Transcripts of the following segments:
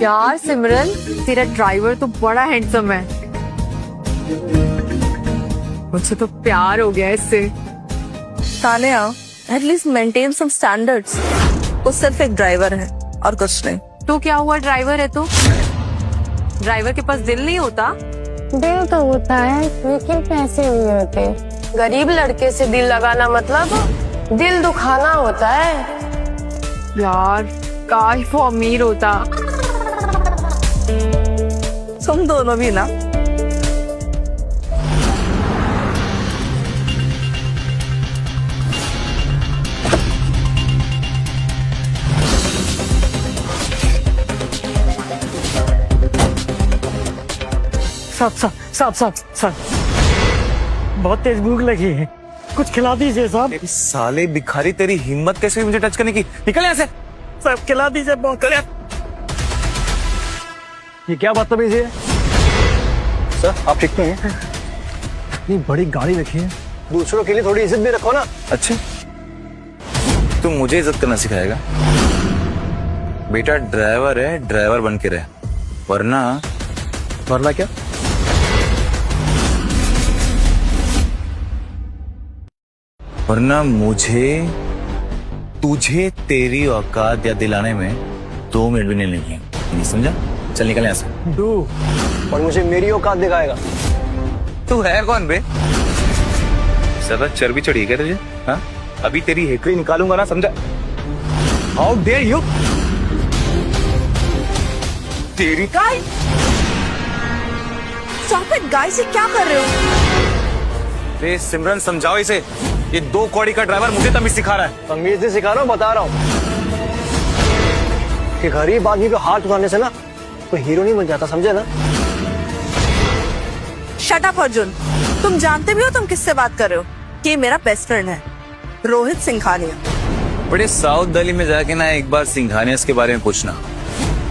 यार सिमरन, तेरा ड्राइवर तो बड़ा हैंडसम है। मुझे तो प्यार हो गया इससे। Tania, at least maintain some standards. वो सिर्फ एक ड्राइवर है और कुछ नहीं। तो क्या हुआ, ड्राइवर है तो? ड्राइवर के पास दिल नहीं होता? दिल तो होता है लेकिन पैसे नहीं होते। गरीब लड़के से दिल लगाना मतलब दिल दुखाना होता है। यार काश वो अमीर होता। तुम दोनों भी ना। साहब बहुत तेज भूख लगी है, कुछ खिला दीजिए साहब। तेरी साले भिखारी, तेरी हिम्मत कैसे हुई मुझे टच करने की? निकल यहाँ से। साहब खिला दीजिए बहुत। ये क्या बदतमीजी है? सर आप ठीक नहीं हैं? इतनी बड़ी गाड़ी रखी है, दूसरों के लिए थोड़ी इज्जत भी रखो ना। अच्छा, तू मुझे इज्जत करना सिखाएगा? बेटा ड्राइवर है, ड्राइवर बन के रहे, वरना क्या? वरना तुझे तेरी औकात या दिलाने में 2 मिनट भी नहीं लगेंगे। नहीं समझा? चल निकल यहाँ से। तू और मुझे मेरी औकात दिखाएगा? तू है कौन बे? ज्यादा चर्बी चढ़ी है क्या तुझे? हाँ, अभी तेरी हेकड़ी निकालूंगा ना, समझा? How dare you! तेरी गाय! स्टॉप इट गाइस, ये क्या कर रहे हो? रे सिमरन, समझाओ इसे। ये 2 कौड़ी का ड्राइवर मुझे तमीज सिखा रहा है। तमीज नहीं सिखा रहा हूँ, बता रहा हूँ कि गरीब आदमी पे हाथ उठाने से ना कोई हीरो नहीं बन जाता, समझे ना? शट अप अर्जुन, तुम जानते भी हो तुम किससे बात कर रहे हो? ये मेरा बेस्ट फ्रेंड है, रोहित सिंघानिया। बड़े साउथ दिल्ली में जाके ना एक बार सिंघानिया के बारे में पूछना।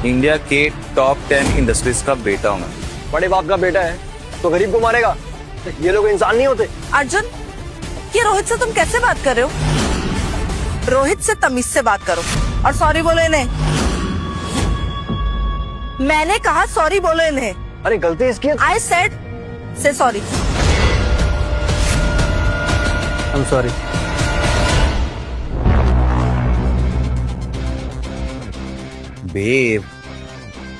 इंडिया के टॉप 10 इंडस्ट्रीज का बेटा हूँ मैं। बड़े बाप का बेटा है तो गरीब को मारेगा? ये लोग इंसान नहीं होते। अर्जुन, ये रोहित से तुम कैसे बात कर रहे हो? रोहित से तमीज से बात करो और सॉरी बोलो इन्हें। मैंने कहा सॉरी बोलो इन्हें। अरे गलती इसकी है। I said say sorry. I am sorry. Babe,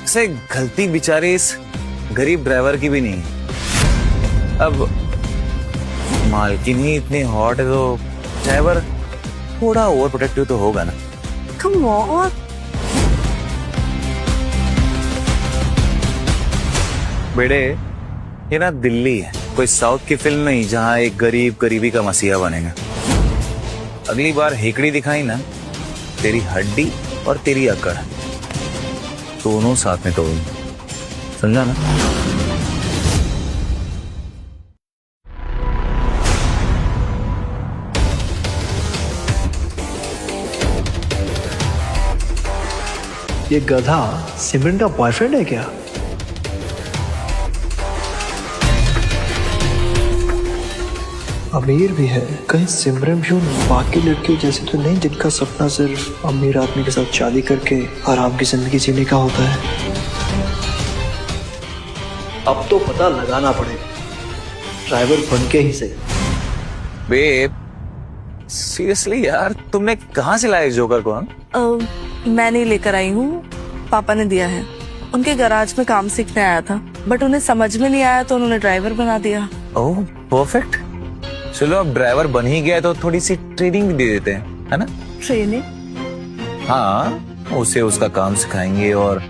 से गलती बेचारे इस गरीब ड्राइवर की भी नहीं है। अब मालकिन ही इतनी हॉट है तो ड्राइवर थोड़ा ओवर प्रोटेक्टिव तो होगा ना। Come on. बेटे, ये ना दिल्ली है, कोई साउथ की फिल्म नहीं जहां एक गरीब गरीबी का मसीहा बनेगा। अगली बार हेकड़ी दिखाई ना, तेरी हड्डी और तेरी अकड़ दोनों साथ में तोड़ूंगा, समझा ना? ये गधा सिमरन का बॉयफ्रेंड है क्या? अमीर भी है, कहीं सिमरन भी उन बाकी लड़कियों जैसे तो नहीं जिनका सपना सिर्फ अमीर आदमी के साथ शादी करके आराम की जिंदगी जीने का होता है। अब तो पता लगाना पड़ेगा, ड्राइवर बन के ही सही। बेब, सीरियसली यार, तुमने कहाँ से लाया इस जोकर को? मैं नहीं लेकर आई हूँ, पापा ने दिया है। उनके गैराज में काम सीखने आया था, बट उन्हें समझ में नहीं आया तो उन्होंने ड्राइवर बना दिया। ओह परफेक्ट। चलो अब ड्राइवर बन ही गया तो थोड़ी सी ट्रेनिंग भी दे देते हैं, है ना? ट्रेनिंग? हाँ, उसे उसका काम सिखाएंगे और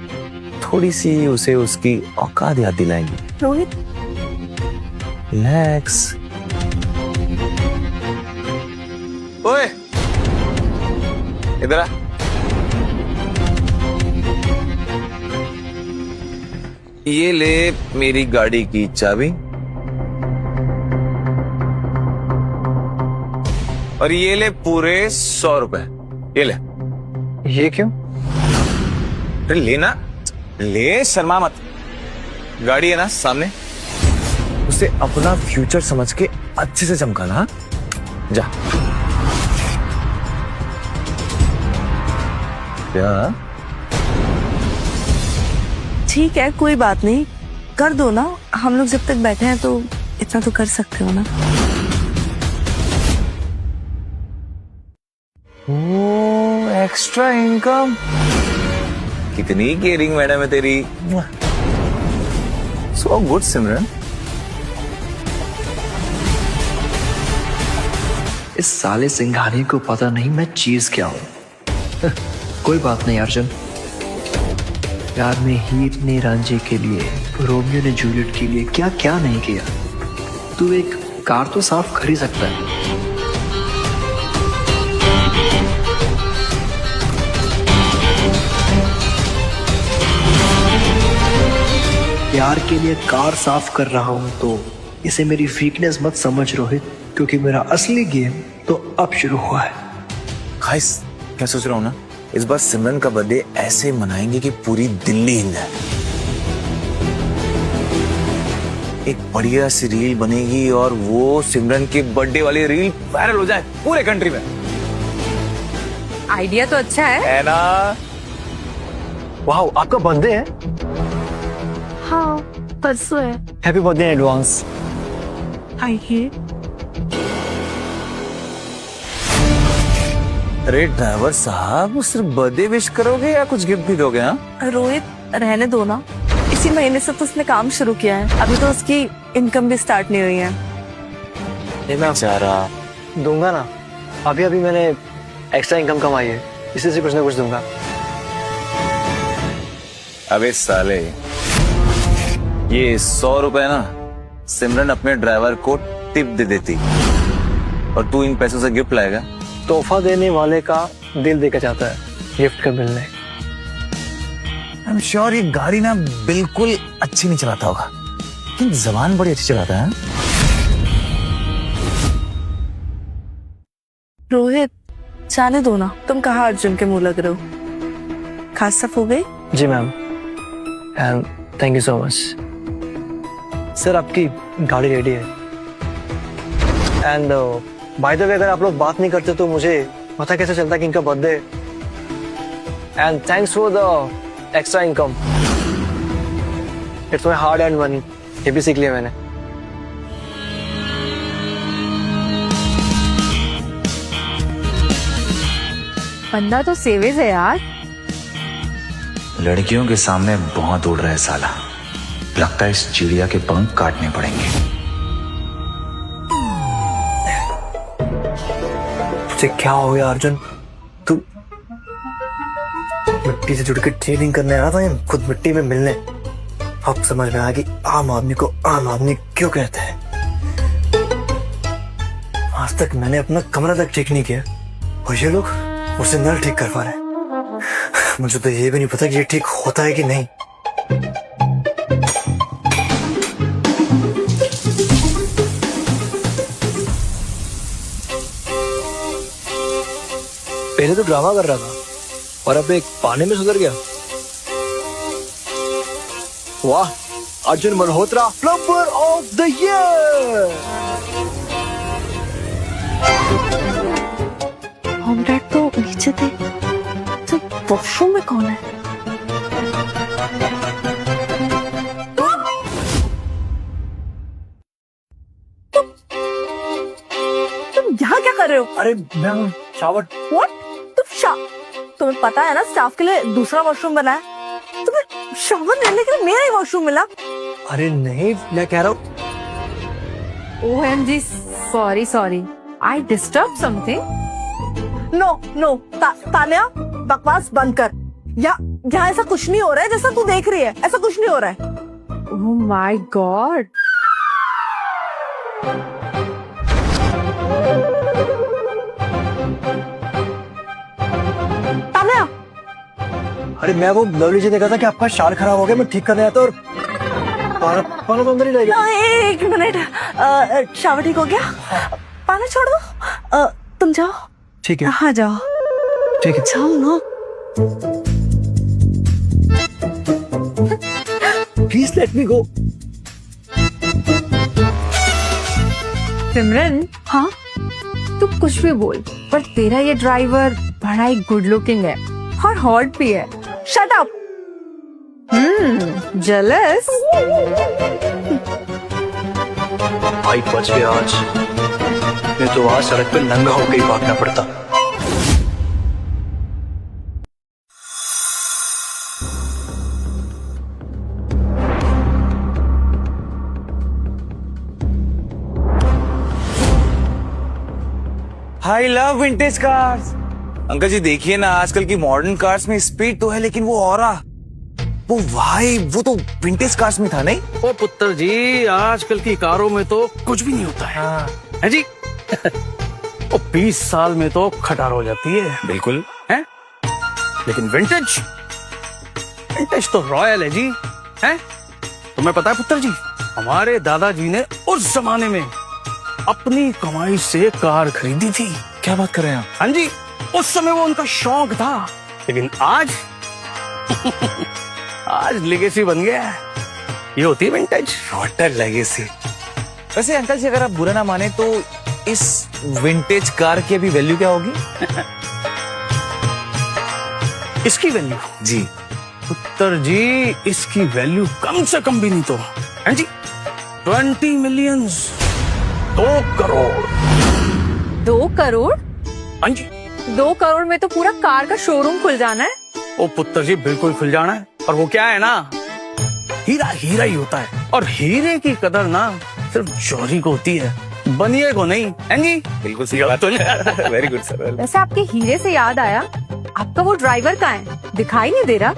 थोड़ी सी उसे उसकी औकात याद दिलाएंगे। रोहित, रिलैक्स। ओए, इधर आ। ये ले मेरी गाड़ी की चाबी और ये ले पूरे 100 रुपए। ये ले। ये क्यों? अरे लेना, ले, शर्मा मत। गाड़ी है ना सामने, उसे अपना फ्यूचर समझ के अच्छे से चमकाना। हाँ? जा। क्या? ठीक है, कोई बात नहीं, कर दो ना। हम लोग जब तक बैठे हैं तो इतना तो कर सकते हो ना। ओ, एक्स्ट्रा इनकम। कितनी केयरिंग मैडम है तेरी। सो गुड सिमरन। इस साले सिंघानी को पता नहीं मैं चीज क्या हूं। कोई बात नहीं अर्जुन, प्यार में हीर ने रांझे के लिए, रोमियो ने जूलियट के लिए क्या क्या नहीं किया। तू एक कार तो साफ कर ही सकता है। प्यार के लिए कार साफ कर रहा हूं तो इसे मेरी वीकनेस मत समझ रोहित, क्योंकि मेरा असली गेम तो अब शुरू हुआ है। गाइस, क्या सोच रहा हूँ ना, इस बार सिमरन का बर्थडे ऐसे मनाएंगे कि पूरी दिल्ली हिल जाए। एक बढ़िया सी रील बनेगी और वो सिमरन के बर्थडे वाली रील वायरल हो जाए पूरे कंट्री में। आइडिया तो अच्छा है ना? वाह, आपका बर्थडे है? हाँ, परसों है। Happy birthday in advance. आइए। अरे ड्राइवर साहब, सिर्फ बर्थडे विश करोगे या कुछ गिफ्ट भी दोगे? हाँ, रोहित, रहने दो ना। इसी महीने से तो उसने काम शुरू किया है, अभी तो उसकी इनकम भी स्टार्ट नहीं हुई है। नहीं, मैं बेचारा। दूंगा ना। अभी मैंने एक्स्ट्रा इनकम कमाई है, इसी से कुछ ना कुछ दूंगा। अबे साले, ये 100 रुपए ना सिमरन अपने ड्राइवर को टिप दे देती और तू इन पैसों से गिफ्ट लाएगा। तोहफा देने वाले का दिल देखा जाता है, गिफ्ट का बिल नहीं। आई एम श्योर ये गाड़ी ना बिल्कुल अच्छी नहीं चलाता होगा, लेकिन जबान बड़ी अच्छी चलाता है। रोहित, जाने दो ना। तुम कहाँ अर्जुन के मुंह लग रहे हो? खास साफ हो गई? जी ma'am, and thank you so much. Sir, आपकी गाड़ी रेडी है। एंड बाय द वे, अगर आप लोग बात नहीं करते तो मुझे पता कैसे चलता कि इनका birthday. And thanks for the extra income, it's my hard and money. ये भी सीख लिया मैंने। बंदा तो सेवेज है यार। लड़कियों के सामने बहुत उड़ रहा है साला, लगता है इस चिड़िया के पंख काटने पड़ेंगे। तुझे क्या हो गया अर्जुन? तू मिट्टी से जुड़ के ट्रेनिंग करने आया था या खुद मिट्टी में मिलने? अब समझ में आया कि आम आदमी को आम आदमी क्यों कहते हैं। आज तक मैंने अपना कमरा तक ठीक नहीं किया और ये लोग मुझसे नल ठीक कर पा रहे हैं। मुझे तो ये भी नहीं पता कि ये ठीक होता है कि नहीं। पहले तो ड्रामा कर रहा था और अब एक पानी में सुधर गया। वाह, Arjun Malhotra plumber of the year. Comrade तो नीचे थे, तो वॉशरूम में कौन है? तुम यहाँ क्या कर रहे हो? अरे मैं शावर। What? तुम्हें पता है ना स्टाफ के लिए दूसरा वॉशरूम बना है। तुम्हें शावर लेने के लिए मेरा ही वॉशरूम मिला। अरे नहीं, मैं कह रहा हूँ। OMG, sorry, I disturb something? No, Tanya, बकवास बंद कर। यहाँ ऐसा कुछ नहीं हो रहा है जैसा तू देख रही है। ऐसा कुछ नहीं हो रहा है। Oh my God. तान्या, अरे मैं वो लवली जी देखा था कि आपका शाल खराब हो गया, मैं ठीक करने आया था और पाना तो अंदर ही रह गया। एक मिनट, शावर ठीक हो गया? पानी छोड़ दो। तुम जाओ। ठीक है। हाँ जाओ। ठीक है, जाओ ना। प्लीज लेट मी गो। सिमरन, हाँ, तू कुछ भी बोल, पर तेरा ये ड्राइवर बड़ा ही गुड लुकिंग है और हॉट भी है। Shut up. jealous? भाई बच गया आज, नहीं तो आज सड़क पे नंगा होकर ही भागना पड़ता। I love vintage cars. Uncle ji देखिए ना, आजकल की मॉडर्न कार्स में स्पीड तो है लेकिन वो ऑरा, वो भाई वो तो विंटेज कार्स में था नहीं? ओ पुत्र जी, आजकल की कारों में तो कुछ भी नहीं होता है जी। ओ 20 साल में तो खटार हो जाती है। बिल्कुल है, लेकिन विंटेज विंटेज तो रॉयल है जी। है, तुम्हें पता है पुत्र जी, हमारे दादाजी ने उस जमाने में अपनी कमाई से कार खरीदी थी। क्या बात कर रहे हैं आप? हाँ जी, उस समय वो उनका शौक था, लेकिन आज आज लेगेसी बन गया है। ये होती है विंटेज। Water legacy. वैसे अंकल जी अगर आप बुरा ना माने तो इस विंटेज कार की अभी वैल्यू क्या होगी? इसकी वैल्यू जी पुत्र जी, इसकी वैल्यू कम से कम भी नहीं तो है जी 20 मिलियन, 2 करोड़। 2 करोड़? हाँ जी। 2 करोड़ में तो पूरा कार का शोरूम खुल जाना है। ओ पुत्र जी, बिल्कुल खुल जाना है। और वो क्या है ना, हीरा हीरा ही होता है, और हीरे की कदर ना सिर्फ जौहरी को होती है, बनिए को नहीं। है जी, बिल्कुल सही बात। Very good sir. वैसे आपके हीरे से याद आया, आपका वो ड्राइवर कहाँ है? दिखाई नहीं दे रहा।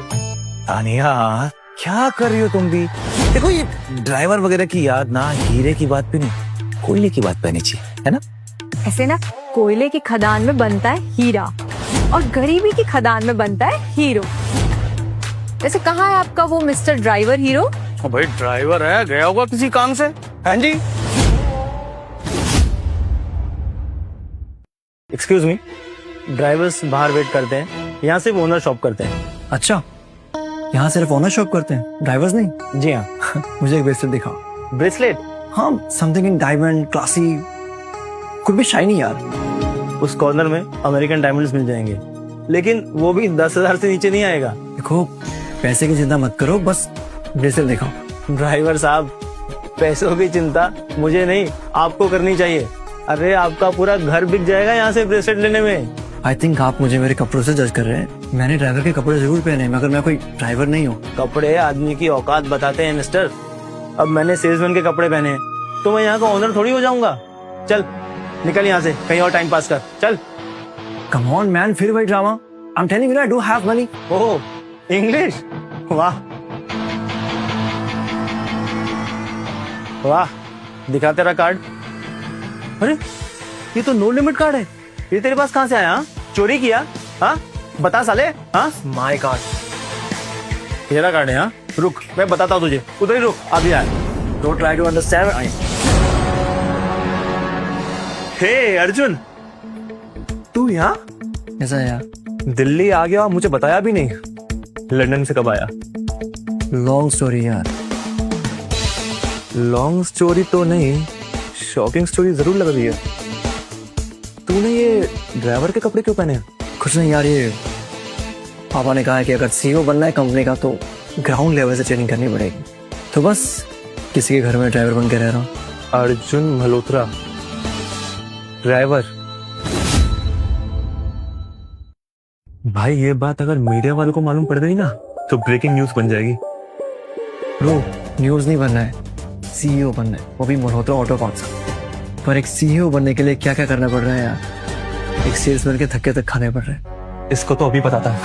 तानिया क्या कर रही हो तुम भी? देखो ये ड्राइवर वगैरह की याद ना हीरे की बात पे नहीं, कोयले की बात पे आनी चाहिए, है ना? ऐसे ना कोयले की खदान में बनता है हीरा और गरीबी की खदान में बनता है हीरो। वैसे कहाँ है आपका वो मिस्टर ड्राइवर हीरो? ओ भाई ड्राइवर है, गया होगा किसी काम से। हाँ जी। एक्सक्यूज मी, ड्राइवर्स बाहर वेट करते हैं, यहाँ सिर्फ ओनर शॉप करते हैं। अच्छा, यहाँ सिर्फ ओनर शॉप करते हैं, ड्राइवर्स नहीं? जी हाँ। मुझे एक ब्रेसलेट दिखाओ। ब्रेसलेट? हाँ, समथिंग इन डायमंड, क्लासी, कुछ भी शाइनी यार। उस कॉर्नर में अमेरिकन डायमंड्स मिल जाएंगे, लेकिन वो भी 10,000 से नीचे नहीं आएगा। देखो, पैसे की चिंता मत करो, बस ब्रेसलेट दिखाओ। ड्राइवर साहब, पैसों की चिंता मुझे नहीं, आपको करनी चाहिए। अरे आपका पूरा घर बिक जाएगा यहाँ से ब्रेसलेट लेने में। आई थिंक आप मुझे मेरे कपड़ों से जज कर रहे हैं। मैंने ड्राइवर के कपड़े जरूर पहने हैं, मगर मैं कोई ड्राइवर नहीं हूँ। कपड़े आदमी की औकात बताते हैं मिस्टर। अब मैंने सेल्समैन के कपड़े पहने हैं तो मैं यहाँ का ओनर थोड़ी हो जाऊंगा। चल निकल यहाँ से, कहीं और टाइम पास कर, चल। कम ऑन मैन, फिर वही drama. I am telling you I do have money. Oh, English, वाह वाह। दिखा तेरा कार्ड। अरे ये तो नो लिमिट कार्ड है, ये तेरे पास कहाँ से आया? चोरी किया? हाँ बता साले। हाँ माय गॉड, तेरा कार्ड है? हाँ रुक, मैं बताता हूँ तुझे, उधर ही रुक, अभी आया। Don't try to understand. Hey Arjun, तू यहाँ? ऐसा है यार, दिल्ली आ गया, मुझे बताया भी नहीं। लंदन से कब आया? लॉन्ग स्टोरी यार। लॉन्ग स्टोरी तो नहीं, शॉकिंग स्टोरी जरूर लग रही है। तूने ये ड्राइवर के कपड़े क्यों पहने हैं? कुछ नहीं यार, ये पापा ने कहा है कि अगर सीईओ बनना है कंपनी का तो ग्राउंड लेवल से ट्रेनिंग करनी पड़ेगी, तो बस किसी के घर में ड्राइवर बन के रह रहा हूँ। अर्जुन मल्होत्रा, ड्राइवर। भाई ये बात अगर मीडिया वालों को मालूम पड़ गई ना तो ब्रेकिंग न्यूज बन जाएगी। ब्रो, न्यूज नहीं बनना है, सीईओ बनना है, वो भी मल्होत्रा ऑटो पार्ट्स। पर एक सीईओ बनने के लिए क्या क्या करना पड़ रहा है यार, एक सेल्समैन के धक्के तक खाने पड़ रहे हैं। इसको तो अभी पता था।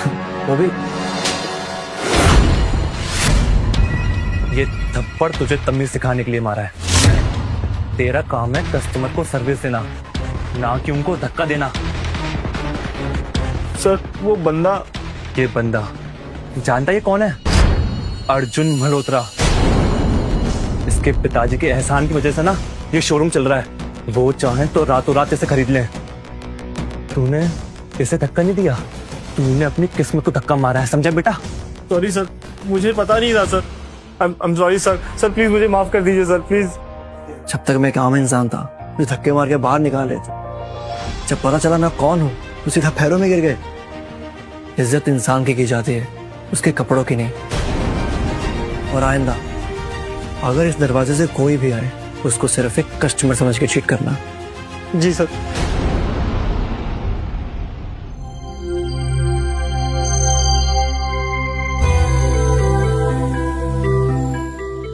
वो भी ये थप्पड़ तुझे तमीज सिखाने के लिए मारा है। तेरा काम है कस्टमर को सर्विस देना, ना कि उनको धक्का देना। सर वो बंदा, ये बंदा जानता ये कौन है? अर्जुन मल्होत्रा। इसके पिताजी के एहसान की वजह से ना ये शोरूम चल रहा है। वो चाहे तो रातों रात इसे खरीद ले। तूने इसे धक्का नहीं दिया, तूने अपनी किस्मत को धक्का मारा है, समझा बेटा? सॉरी सर, मुझे पता नहीं था sir. I am sorry sir. Sir please मुझे माफ कर दीजिए सर, प्लीज। जब तक मैं एक आम इंसान था, मुझे धक्के मार के बाहर निकाले थे। जब पता चला मैं कौन हूँ तो सीधा पैरों में गिर गए। इज्जत इंसान की जाती है, उसके कपड़ों की नहीं। और आइंदा अगर इस दरवाजे से कोई भी आए उसको सिर्फ एक कस्टमर समझ के ट्रीट करना। जी सर।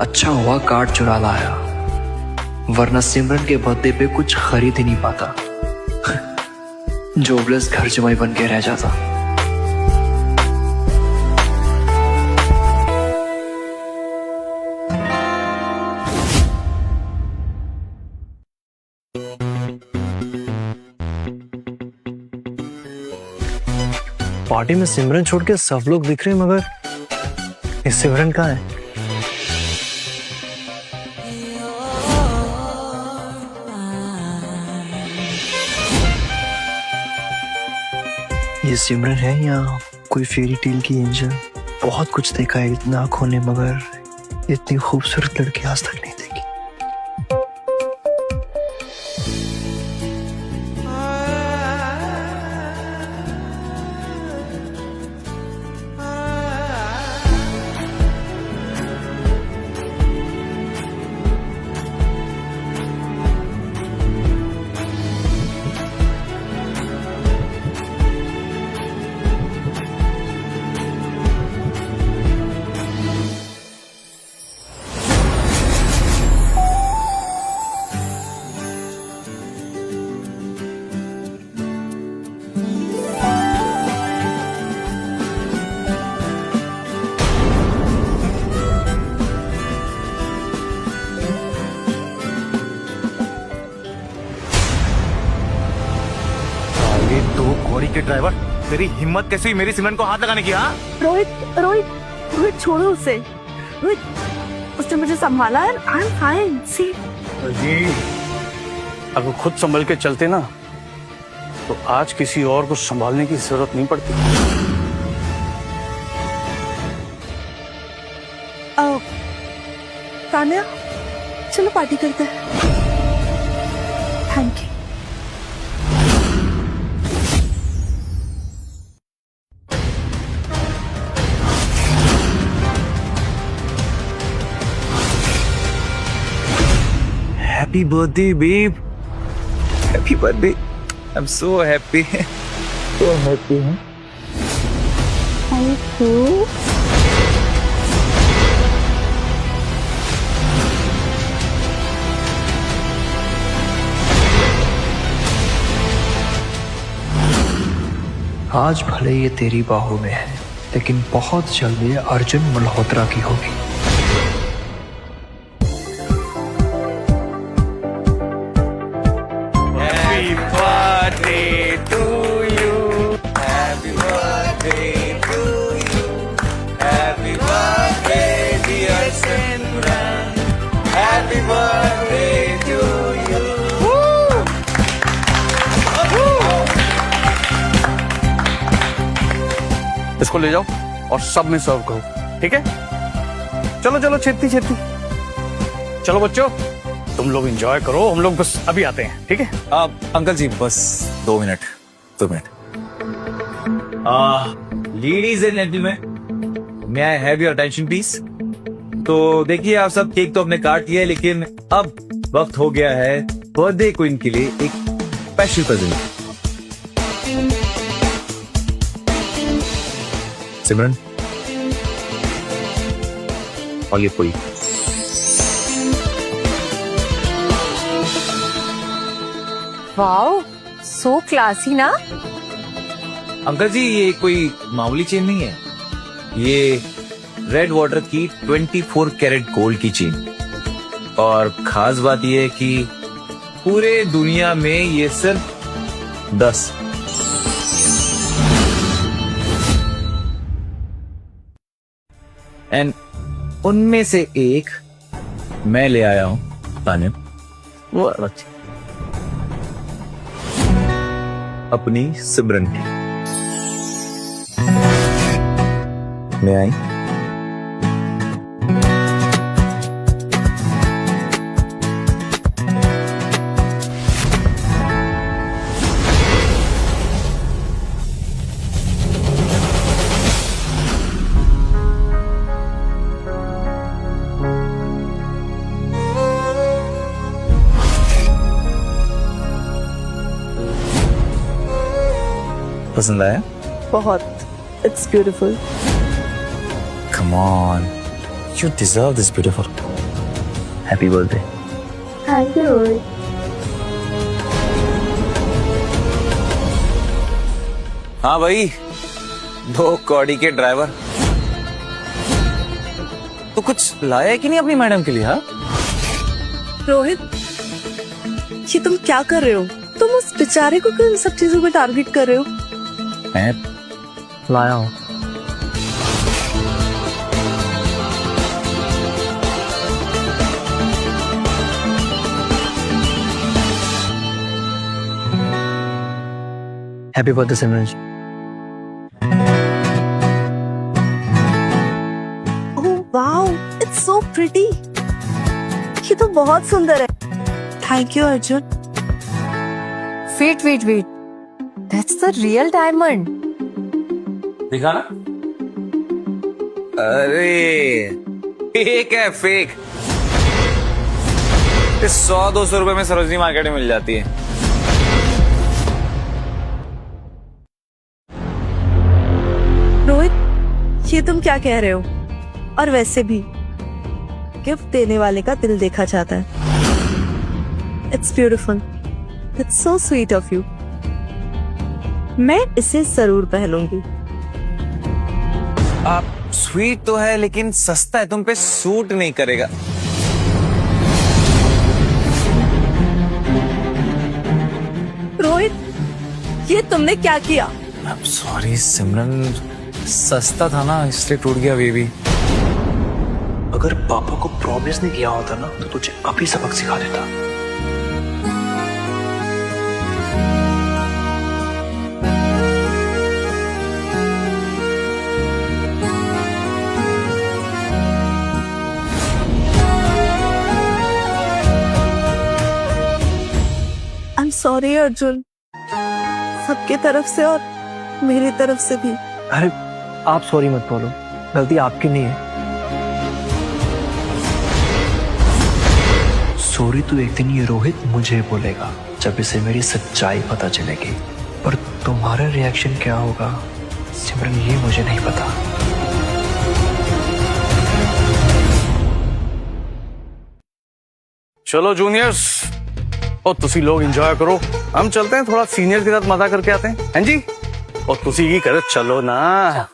अच्छा हुआ कार्ड चुरा लाया, वरना सिमरन के बर्थडे पे कुछ खरीद ही नहीं पाता। जोबलेस घर जमाई बन के रह जाता। पार्टी में सिमरन छोड़ के सब लोग दिख रहे हैं, मगर ये सिमरन कहाँ है? ये सिमरन है या कोई फेरी टेल की एंजल? बहुत कुछ देखा है इतना आंखों ने, मगर इतनी खूबसूरत लड़की आज तक नहीं देखी। ये दो घोड़ी के ड्राइवर, तेरी हिम्मत कैसी हुई मेरी सिमरन को हाथ लगाने की? हाँ रोहित रोहित रोहित छोड़ो उसे। रोहित उसने मुझे संभाला है। I am fine. सी जी अगर खुद संभल के चलते ना तो आज किसी और को संभालने की जरूरत नहीं पड़ती। तान्या चलो पार्टी करते हैं। Thank you. Happy birthday babe, happy birthday. I am so happy, so happy. Thank you. आज भले ये तेरी बाहों में है, लेकिन बहुत जल्द ये अर्जुन मल्होत्रा की होगी। Happy birthday to you. Happy birthday to you. Happy birthday dear Simran. Happy birthday to you. इसको ले जाओ और सब में सर्व करो, ठीक है? चलो चलो छेती छेती। चलो बच्चों तुम लोग एंजॉय करो, हम लोग बस अभी आते हैं, ठीक है? अंकल जी बस 2 minute. Ladies and gentleman, may I have your attention please. तो देखिए आप सब केक तो हमने काट लिया है, लेकिन अब वक्त हो गया है बर्थडे क्वीन के लिए एक स्पेशल प्रेजेंट। सिमरन और ये पूरी। वाओ, सो क्लासी ना। अंकल जी ये कोई मामूली चेन नहीं है, ये रेड वाटर की 24 कैरेट गोल्ड की चेन। और खास बात ये है कि पूरे दुनिया में ये सिर्फ 10 एंड उनमें से एक मैं ले आया हूं तानिम, वो अपनी सिमरन की। मैं आई पसंद आया? बहुत। It's beautiful. Come on, you deserve this beautiful. Happy birthday. Thank you. हाँ भाई, 2 कौड़ी के ड्राइवर। तो कुछ लाया है कि नहीं अपनी मैडम के लिए? हाँ रोहित, ये तुम क्या कर रहे हो? तुम उस बेचारे को क्यों इन सब चीजों में टारगेट कर रहे हो? मैं लाया हूँ। Happy birthday Simran ji. Oh wow, it's so pretty. ये तो बहुत सुंदर है। Thank you Arjun. Wait that's the real diamond. दिखा ना। अरे फेक है, फेक। 100-200 रुपए में सरोजनी मार्केट में मिल जाती है। रोहित, ये तुम क्या कह रहे हो? और वैसे भी गिफ्ट देने वाले का दिल देखा जाता है। It's beautiful. It's so sweet of you. मैं इसे जरूर पहनूंगी। आप स्वीट तो है लेकिन सस्ता है, तुम पे सूट नहीं करेगा। रोहित, ये तुमने क्या किया? सॉरी सिमरन, सस्ता था ना इसलिए टूट गया बेबी। अगर पापा को प्रॉमिस नहीं किया होता ना तो तुझे अभी सबक सिखा देता। आई एम सॉरी अर्जुन, सबके तरफ से और मेरी तरफ से भी। अरे आप सॉरी मत बोलो, गलती आपकी नहीं है। सॉरी तो एक दिन ये रोहित मुझे बोलेगा जब इसे मेरी सच्चाई पता चलेगी, पर तुम्हारा रिएक्शन क्या होगा सिमरन ये मुझे नहीं पता। चलो जूनियर्स, और तुसी लोग एंजॉय करो, हम चलते हैं थोड़ा सीनियर के साथ मजा करके आते हैं। हैं जी? और तुसी की करे चलो ना।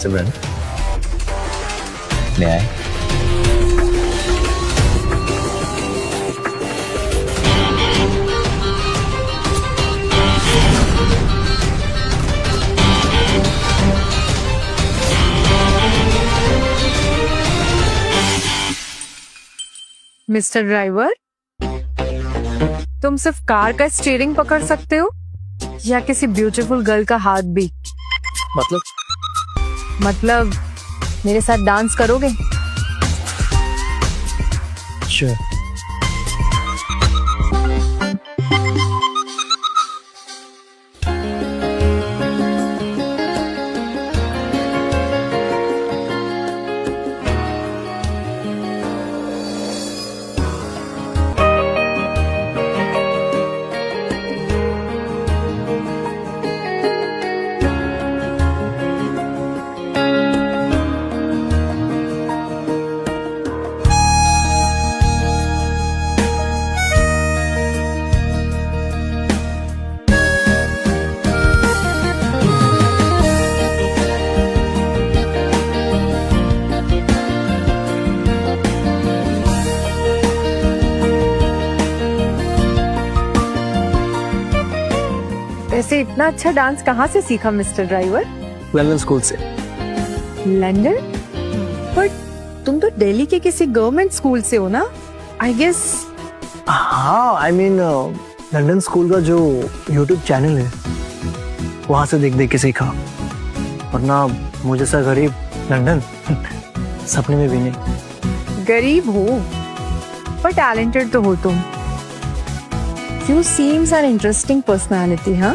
सिमरन ले आए। मिस्टर ड्राइवर, तुम सिर्फ कार का स्टीयरिंग पकड़ सकते हो या किसी ब्यूटीफुल गर्ल का हाथ भी? मतलब मेरे साथ डांस करोगे? Sure. वैसे इतना अच्छा डांस कहाँ से सीखा मिस्टर ड्राइवर? लंदन स्कूल से। लंदन? बट तुम तो दिल्ली के किसी गवर्नमेंट स्कूल से हो ना? I guess. हाँ, आई मीन लंदन स्कूल का जो यूट्यूब चैनल है वहां से देख देख के सीखा, वरना मुझे सा गरीब लंदन सपने में भी नहीं। गरीब हो पर टैलेंटेड तो हो तुम। You seems an interesting personality, huh?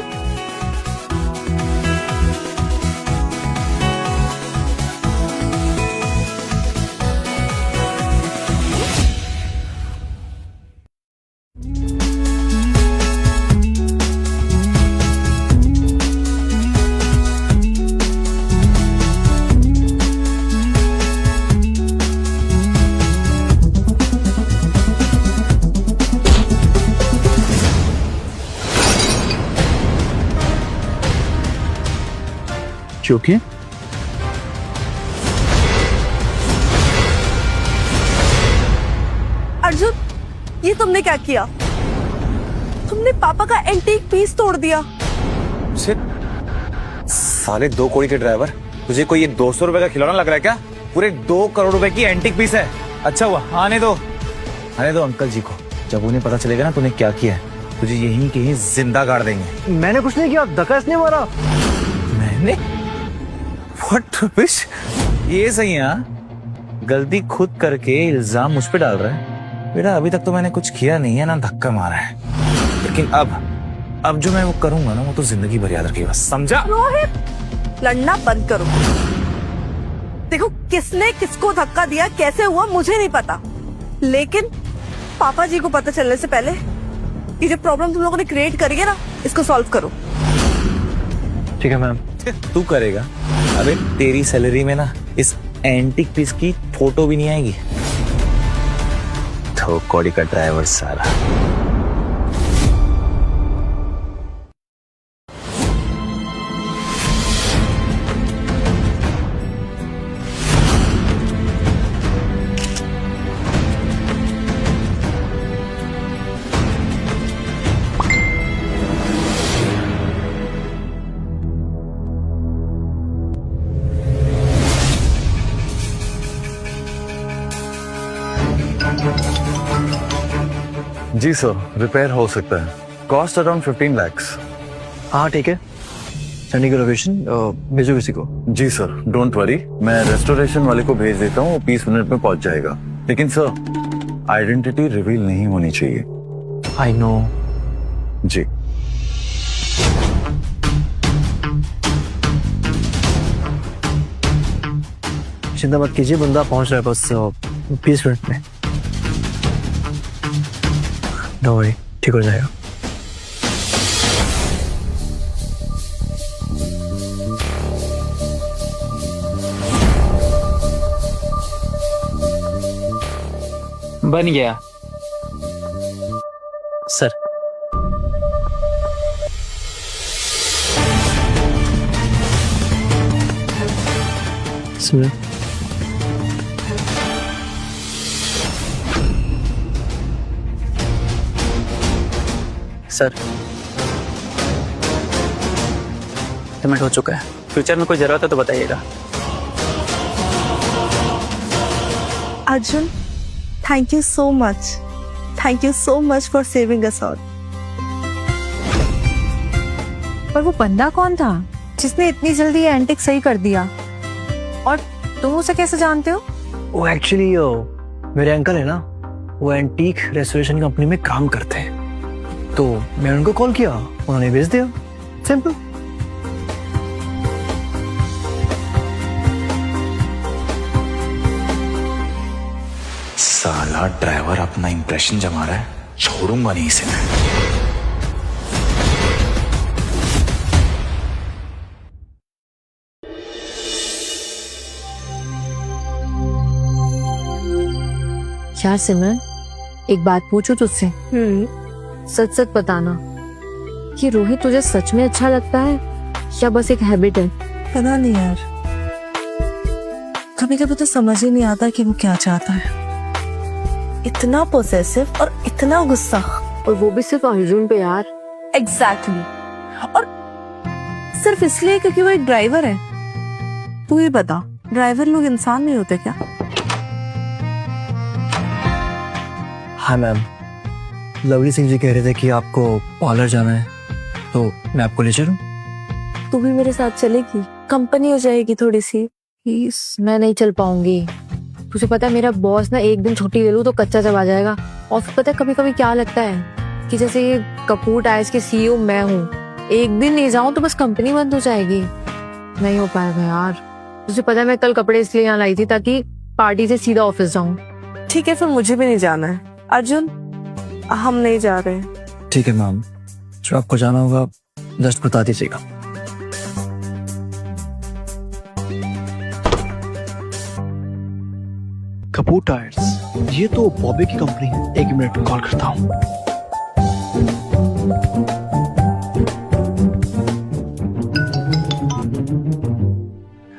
You okay? Arjun, ये तुमने क्या किया? तुमने पापा का एंटीक पीस तोड़ दिया। साले 2 करोड़ के ड्राइवर, तुझे कोई ये 200 रुपए का खिलौना लग रहा है क्या? पूरे 2 करोड़ रुपए की एंटीक पीस है। अच्छा हुआ, आने दो अंकल जी को। जब उन्हें पता चलेगा ना तूने क्या किया है, तुझे यहीं कहीं जिंदा गाड़ देंगे। मैंने कुछ नहीं किया, धक्का इसने मारा। मैंने? What rubbish? ये सही है हाँ? गलती खुद करके इल्जाम मुझ पे डाल रहा है। बेटा अभी तक तो मैंने कुछ किया नहीं है ना धक्का मारा है, लेकिन अब जो मैं वो करूंगा ना वो तो जिंदगी भर याद रखिएगा, समझा? रोहित, लड़ना बंद करो। देखो किसने किसको धक्का दिया, कैसे हुआ मुझे नहीं पता, लेकिन पापा जी को पता चलने से पहले ये जो प्रॉब्लम तुम लोगों ने क्रिएट करी है ना, इसको सॉल्व करो। ठीक है मैम। तू करेगा? अबे तेरी सैलरी में ना इस एंटीक पीस की फोटो भी नहीं आएगी। तो कौड़ी का ड्राइवर साला। जी सर, रिपेयर हो सकता है। Cost around 15 lakhs। हाँ ठीक है, सेंडिंग लोकेशन भेजो किसी को। जी सर, डोंट वरी, मैं रेस्टोरेशन वाले को भेज देता हूँ, 20 मिनट में पहुंच जाएगा। लेकिन सर आइडेंटिटी रिवील नहीं होनी चाहिए। I know. जी चिंता मत कीजिए, बंदा पहुंच रहा है बस 20 मिनट में। नो वरी, ठीक हो जाएगा। बन गया सर। सुनिए, सर पेमेंट हो चुका है। फ्यूचर में कोई जरूरत है तो बताइएगा। Arjun, thank you so much. Thank you so much for saving us all. पर वो बंदा कौन था जिसने इतनी जल्दी ये एंटिक सही कर दिया? और तुम उसे कैसे जानते हो? वो एक्चुअली मेरे अंकल है ना, वो एंटीक रेस्टोरेशन कंपनी में काम करते हैं, तो मैंने उनको कॉल किया, उन्होंने भेज दिया। सिंपल। साला ड्राइवर अपना इंप्रेशन जमा रहा है, छोड़ूंगा नहीं इसे मैं। यार सिमरन, एक बात पूछूं तुझसे? सच सच बताना कि रोहित तुझे सच में अच्छा लगता है या बस एक हैबिट है? पता नहीं यार, कभी कभी तो समझ ही नहीं आता कि वो क्या चाहता है। इतना पोसेसिव और इतना गुस्सा, और वो भी सिर्फ अर्जुन पे यार। एग्जैक्टली। और सिर्फ इसलिए क्योंकि वो एक ड्राइवर है। तू ये बता, ड्राइवर लोग इंसान नहीं होते क्या? हाँ मैम, लवली सिंह जी कह रहे थे कि आपको पार्लर जाना है, तो मैं आपको ले चलूं? तू भी मेरे साथ चलेगी? कंपनी हो जाएगी थोड़ी सी। प्लीज, मैं नहीं चल पाऊंगी। तुझे पता है मेरा बॉस ना एक दिन छुट्टी ले लूं तो कच्चा चबा जाएगा। और फिर पता है कभी कभी क्या लगता है कि जैसे ये कपूर टायर्स के सीईओ मैं हूँ, एक दिन नहीं जाऊं तो बस कंपनी बंद हो जाएगी। नहीं हो पाएगा यार। तुझे पता है मैं कल कपड़े इसलिए यहाँ लाई थी ताकि पार्टी से सीधा ऑफिस जाऊं। ठीक है, फिर मुझे भी नहीं जाना है। अर्जुन, हम नहीं जा रहे। ठीक है मैम, जो आपको जाना होगा जस्ट बता दीजिएगा। कपूर टायर्स, ये तो बॉबी की कंपनी है। 1 मिनट में कॉल करता हूँ।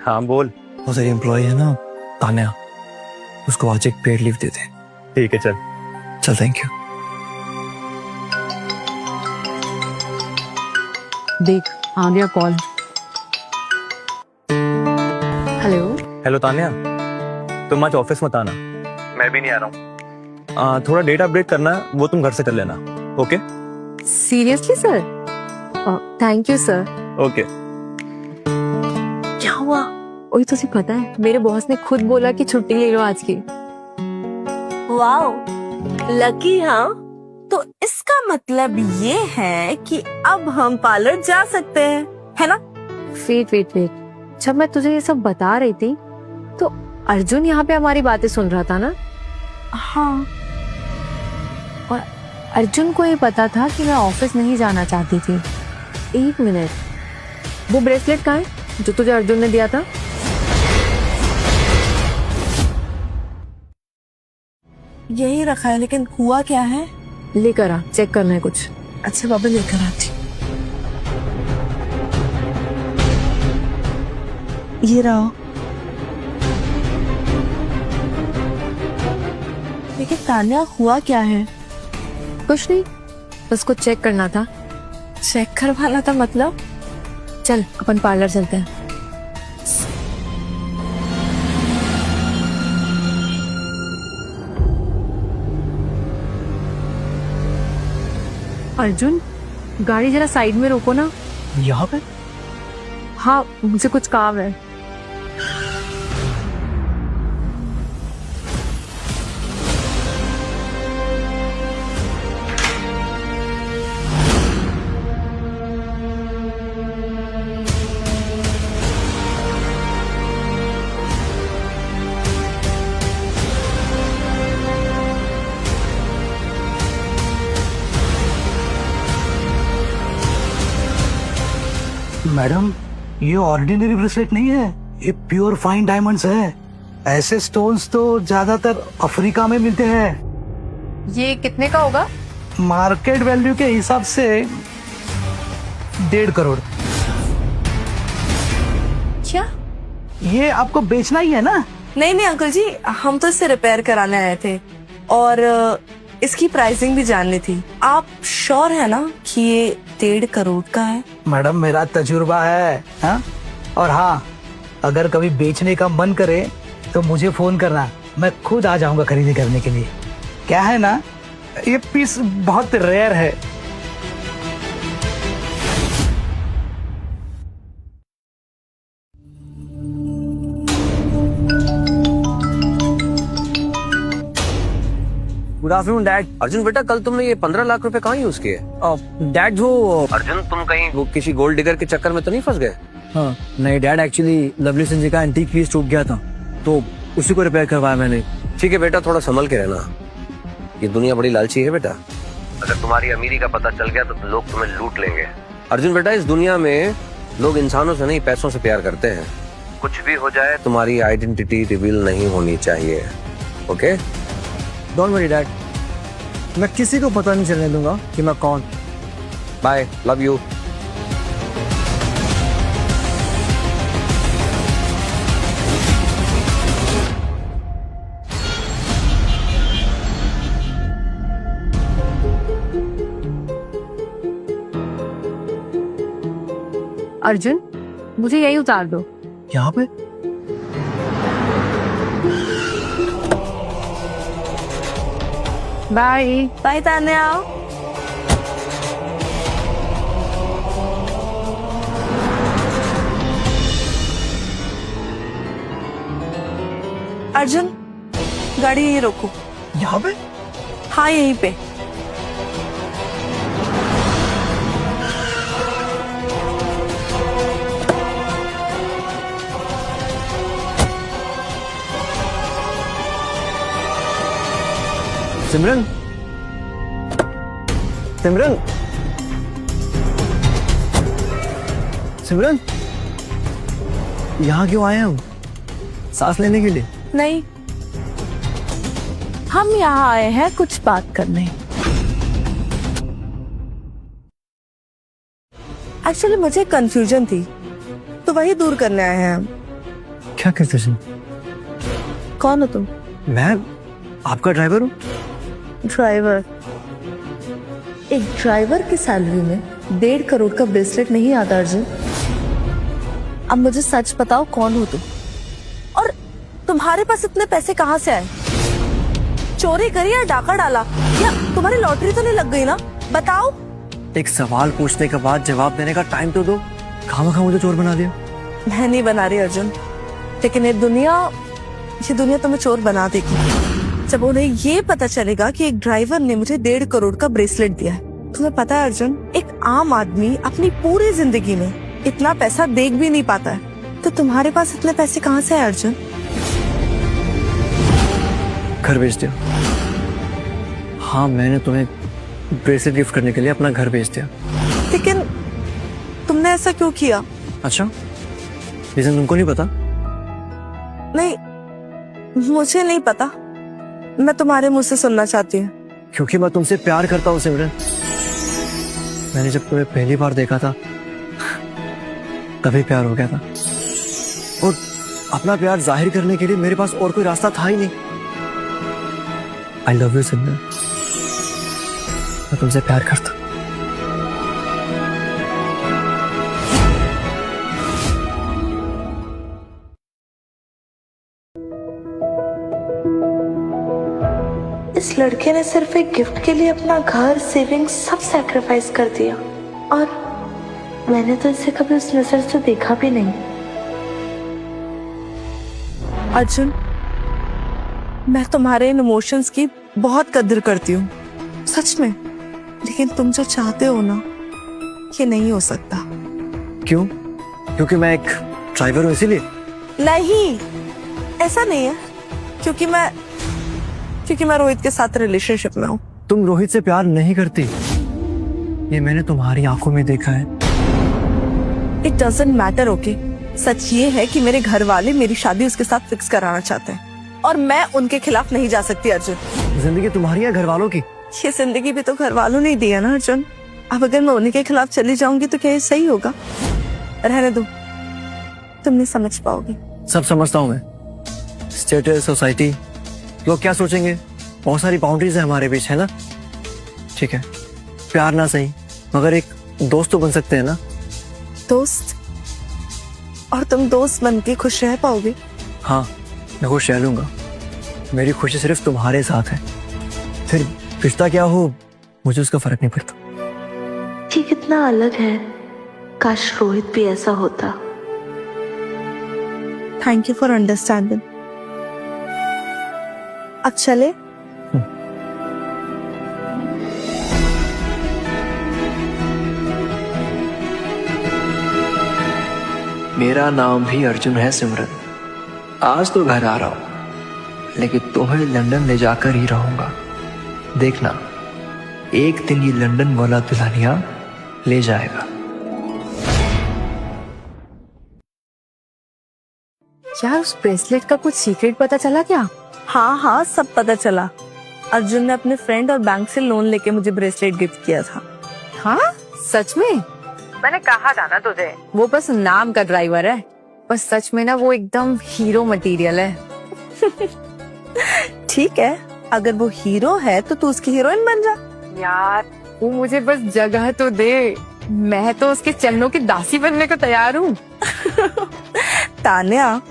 हाँ बोल। वो तेरी एम्प्लॉय है ना तान्या, उसको आज एक पेड लीव दे दे। ठीक है चल। चल थैंक यू। देख आ गया कॉल। हेलो। हेलो तान्या, तुम आज ऑफिस मत आना, मैं भी नहीं आ रहा हूँ। थोड़ा डेट अपडेट करना है, वो तुम घर से कर लेना। Okay? Seriously sir? Thank you sir. Okay. क्या हुआ? वही तुझे पता है मेरे बॉस ने खुद बोला कि छुट्टी ले लो आज की। Wow, lucky. हाँ, तो इसका मतलब ये है कि अब हम पार्लर जा सकते हैं, है ना? वेट, जब मैं तुझे ये सब बता रही थी तो अर्जुन यहाँ पे हमारी बातें सुन रहा था ना? हाँ। और अर्जुन को ये पता था कि मैं ऑफिस नहीं जाना चाहती थी। एक मिनट, वो ब्रेसलेट कहाँ है जो तुझे अर्जुन ने दिया था? यही रखा है, लेकिन हुआ क्या है? लेकर आ, चेक करना है कुछ। अच्छा बाबा, लेकर आती। ये रहा। लेकिन तान्या, हुआ क्या है? कुछ नहीं, बस कुछ चेक करना था। चेक करवाना था मतलब? चल अपन पार्लर चलते हैं। अर्जुन, गाड़ी जरा साइड में रोको ना। यहाँ पे? हाँ, मुझे कुछ काम है। मैडम, ये ऑर्डिनरी ब्रेसलेट नहीं है, ये प्योर फाइन डायमंड्स है। ऐसे स्टोन्स तो ज्यादातर अफ्रीका में मिलते हैं। ये कितने का होगा? मार्केट वैल्यू के हिसाब से 1.5 करोड़। क्या? ये आपको बेचना ही है ना? नहीं अंकल जी, हम तो इसे रिपेयर कराने आए थे और इसकी प्राइसिंग भी जाननी थी। आप श्योर है ना कि ये 1.5 करोड़ का है? मैडम, मेरा तजुर्बा है। हाँ? और हाँ, अगर कभी बेचने का मन करे तो मुझे फोन करना, मैं खुद आ जाऊंगा खरीदी करने के लिए। क्या है ना, ये पीस बहुत रेयर है। Good afternoon dad. अर्जुन बेटा, कल तुमने ये 15 लाख रुपए कहाँ यूज किए? डैड जो अर्जुन, तुम कहीं वो किसी गोल्ड डिगर के चक्कर में तो नहीं फंस गए? हाँ नहीं डैड, एक्चुअली लवली सिंह जी का एंटीक पीस टूट गया था तो उसी को रिपेयर करवाया मैंने। ठीक है बेटा, थोड़ा संभल के रहना। ये दुनिया बड़ी लालची है बेटा, अगर तुम्हारी अमीरी का पता चल गया तो लोग तुम्हें लूट लेंगे। अर्जुन बेटा, इस दुनिया में लोग इंसानों से नहीं पैसों से प्यार करते हैं। कुछ भी हो जाए, तुम्हारी आइडेंटिटी रिवील नहीं होनी चाहिए। ओके? डोंट वरी डैड, मैं किसी को पता नहीं चलने दूंगा कि मैं कौन। Bye, love you. अर्जुन, मुझे यही उतार दो। यहाँ पे? Bye bye Tanya. अर्जुन, गाड़ी यहीं रोको। यहाँ पे? हाँ, यहीं पे। सिमरन, सिमरन, सिमरन, यहाँ क्यों आए हम? सांस लेने के लिए? नहीं, हम यहाँ आए हैं कुछ बात करने। एक्चुअली मुझे कंफ्यूजन थी तो वही दूर करने आए हैं हम। क्या कहते हैं? कौन हो तुम? मैं आपका ड्राइवर हूँ। ड्राइवर? एक ड्राइवर की सैलरी में 1.5 करोड़ का ब्रेसलेट नहीं आता अर्जुन। अब मुझे सच बताओ, कौन हो तुम और तुम्हारे पास इतने पैसे कहाँ से आए? चोरी करी या डाका डाला या तुम्हारी लॉटरी तो नहीं लग गई ना? बताओ। एक सवाल पूछने के बाद जवाब देने का टाइम तो दो। खामखा मुझे चोर बना दिया। मैं नहीं बना रही अर्जुन, लेकिन ये दुनिया तुम्हें चोर बना देगी जब उन्हें ये पता चलेगा कि एक ड्राइवर ने मुझे 1.5 करोड़ का ब्रेसलेट दिया है। तुम्हें पता है अर्जुन, एक आम आदमी अपनी पूरी जिंदगी में इतना पैसा देख भी नहीं पाता है, तो तुम्हारे पास इतने पैसे कहाँ से है अर्जुन? घर भेज दिया। हाँ, मैंने तुम्हें ब्रेसलेट गिफ्ट करने के लिए अपना घर भेज दिया। लेकिन तुमने ऐसा क्यों किया? अच्छा, रीजन तुमको नहीं पता? नहीं, मुझे नहीं पता। मैं तुम्हारे मुंह से सुनना चाहती हूँ। क्योंकि मैं तुमसे प्यार करता हूँ सिमरन। मैंने जब तुम्हें पहली बार देखा था तभी प्यार हो गया था, और अपना प्यार जाहिर करने के लिए मेरे पास और कोई रास्ता था ही नहीं। आई लव यू सिमरन, मैं तुमसे प्यार करता हूँ। इस लड़के ने सिर्फ एक गिफ्ट के लिए अपना घर, सेविंग्स सब सैक्रिफाइस कर दिया, और मैंने तो इसे कभी उस नजर से देखा भी नहीं। अर्जुन, मैं तुम्हारे इन इमोशंस की बहुत कदर करती हूँ, सच में, लेकिन तुम जो चाहते हो ना, ये नहीं हो सकता। क्यों? क्योंकि मैं एक ड्राइवर हूँ इसीलिए? नहीं, ऐसा नहीं है। क्योंकि मैं रोहित के साथ रिलेशनशिप में हूँ। तुम रोहित से प्यार नहीं करती, ये मैंने तुम्हारी आंखों में देखा है। It doesn't matter, okay? सच ये है कि मेरे घर वाले मेरी शादी उसके साथ फिक्स कराना चाहते हैं, और मैं उनके खिलाफ नहीं जा सकती अर्जुन। जिंदगी तुम्हारी है घर वालों की? ये जिंदगी भी तो घर वालों ने दी है ना अर्जुन। अब अगर मैं उन्हीं के खिलाफ चली जाऊंगी तो क्या ये सही होगा? रहने दो, तुम नहीं समझ पाओगे। सब समझता हूँ मैं। स्टेटस, सोसाइटी, लोग क्या सोचेंगे, बहुत सारी बाउंड्रीज है हमारे बीच, है ना? ठीक है, प्यार ना सही मगर एक दोस्त तो बन सकते हैं ना? दोस्त? और तुम दोस्त बन के खुश रह पाओगे? हाँ, मैं खुश रह लूंगा। मेरी खुशी सिर्फ तुम्हारे साथ है, फिर रिश्ता क्या हो मुझे उसका फर्क नहीं पड़ता। ये कितना अलग है, काश रोहित भी ऐसा होता। Thank you for understanding. अब चले? मेरा नाम भी अर्जुन है सिमरन। आज तो घर आ रहा हूं, लेकिन तुम्हें लंदन ले जाकर ही रहूंगा। देखना, एक दिन ये लंदन वाला दुल्हनिया ले जाएगा। यार, उस ब्रेसलेट का कुछ सीक्रेट पता चला क्या? हाँ, सब पता चला। अर्जुन ने अपने फ्रेंड और बैंक से लोन लेके मुझे ब्रेसलेट गिफ्ट किया था। हाँ, सच में? मैंने कहा था ना तुझे, वो बस नाम का ड्राइवर है, बस सच में ना वो एकदम हीरो मटेरियल है। ठीक है, अगर वो हीरो है तो तू उसकी हीरोइन बन जा। यार, वो मुझे बस जगह तो दे, मैं तो उसके चरणों की दासी बनने को तैयार हूँ। तान्या,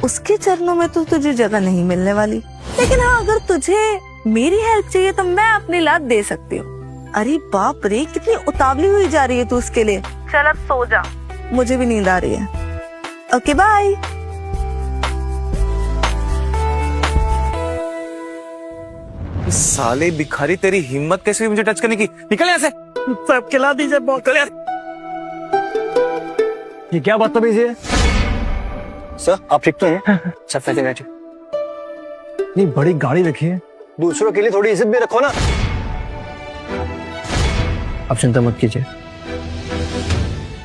उसके चरणों में तो तुझे जगह नहीं मिलने वाली, लेकिन हाँ, अगर तुझे मेरी हेल्प चाहिए तो मैं अपनी लात दे सकती हूँ। अरे बाप रे, कितनी उतावली हुई जा रही है तू उसके लिए। चल अब सो जा, मुझे भी नींद आ रही है। Okay, bye. साले भिखारी, तेरी हिम्मत कैसे हुई मुझे टच करने की? निकल यहाँ से। सब खिला दीजिए बहुत। ये क्या बदतमीजी है? सर, आप ठीक तो हैं? सब पहले बैठिए। नहीं, बड़ी गाड़ी रखी है, दूसरों के लिए थोड़ी इज्जत भी रखो ना। आप चिंता मत कीजिए,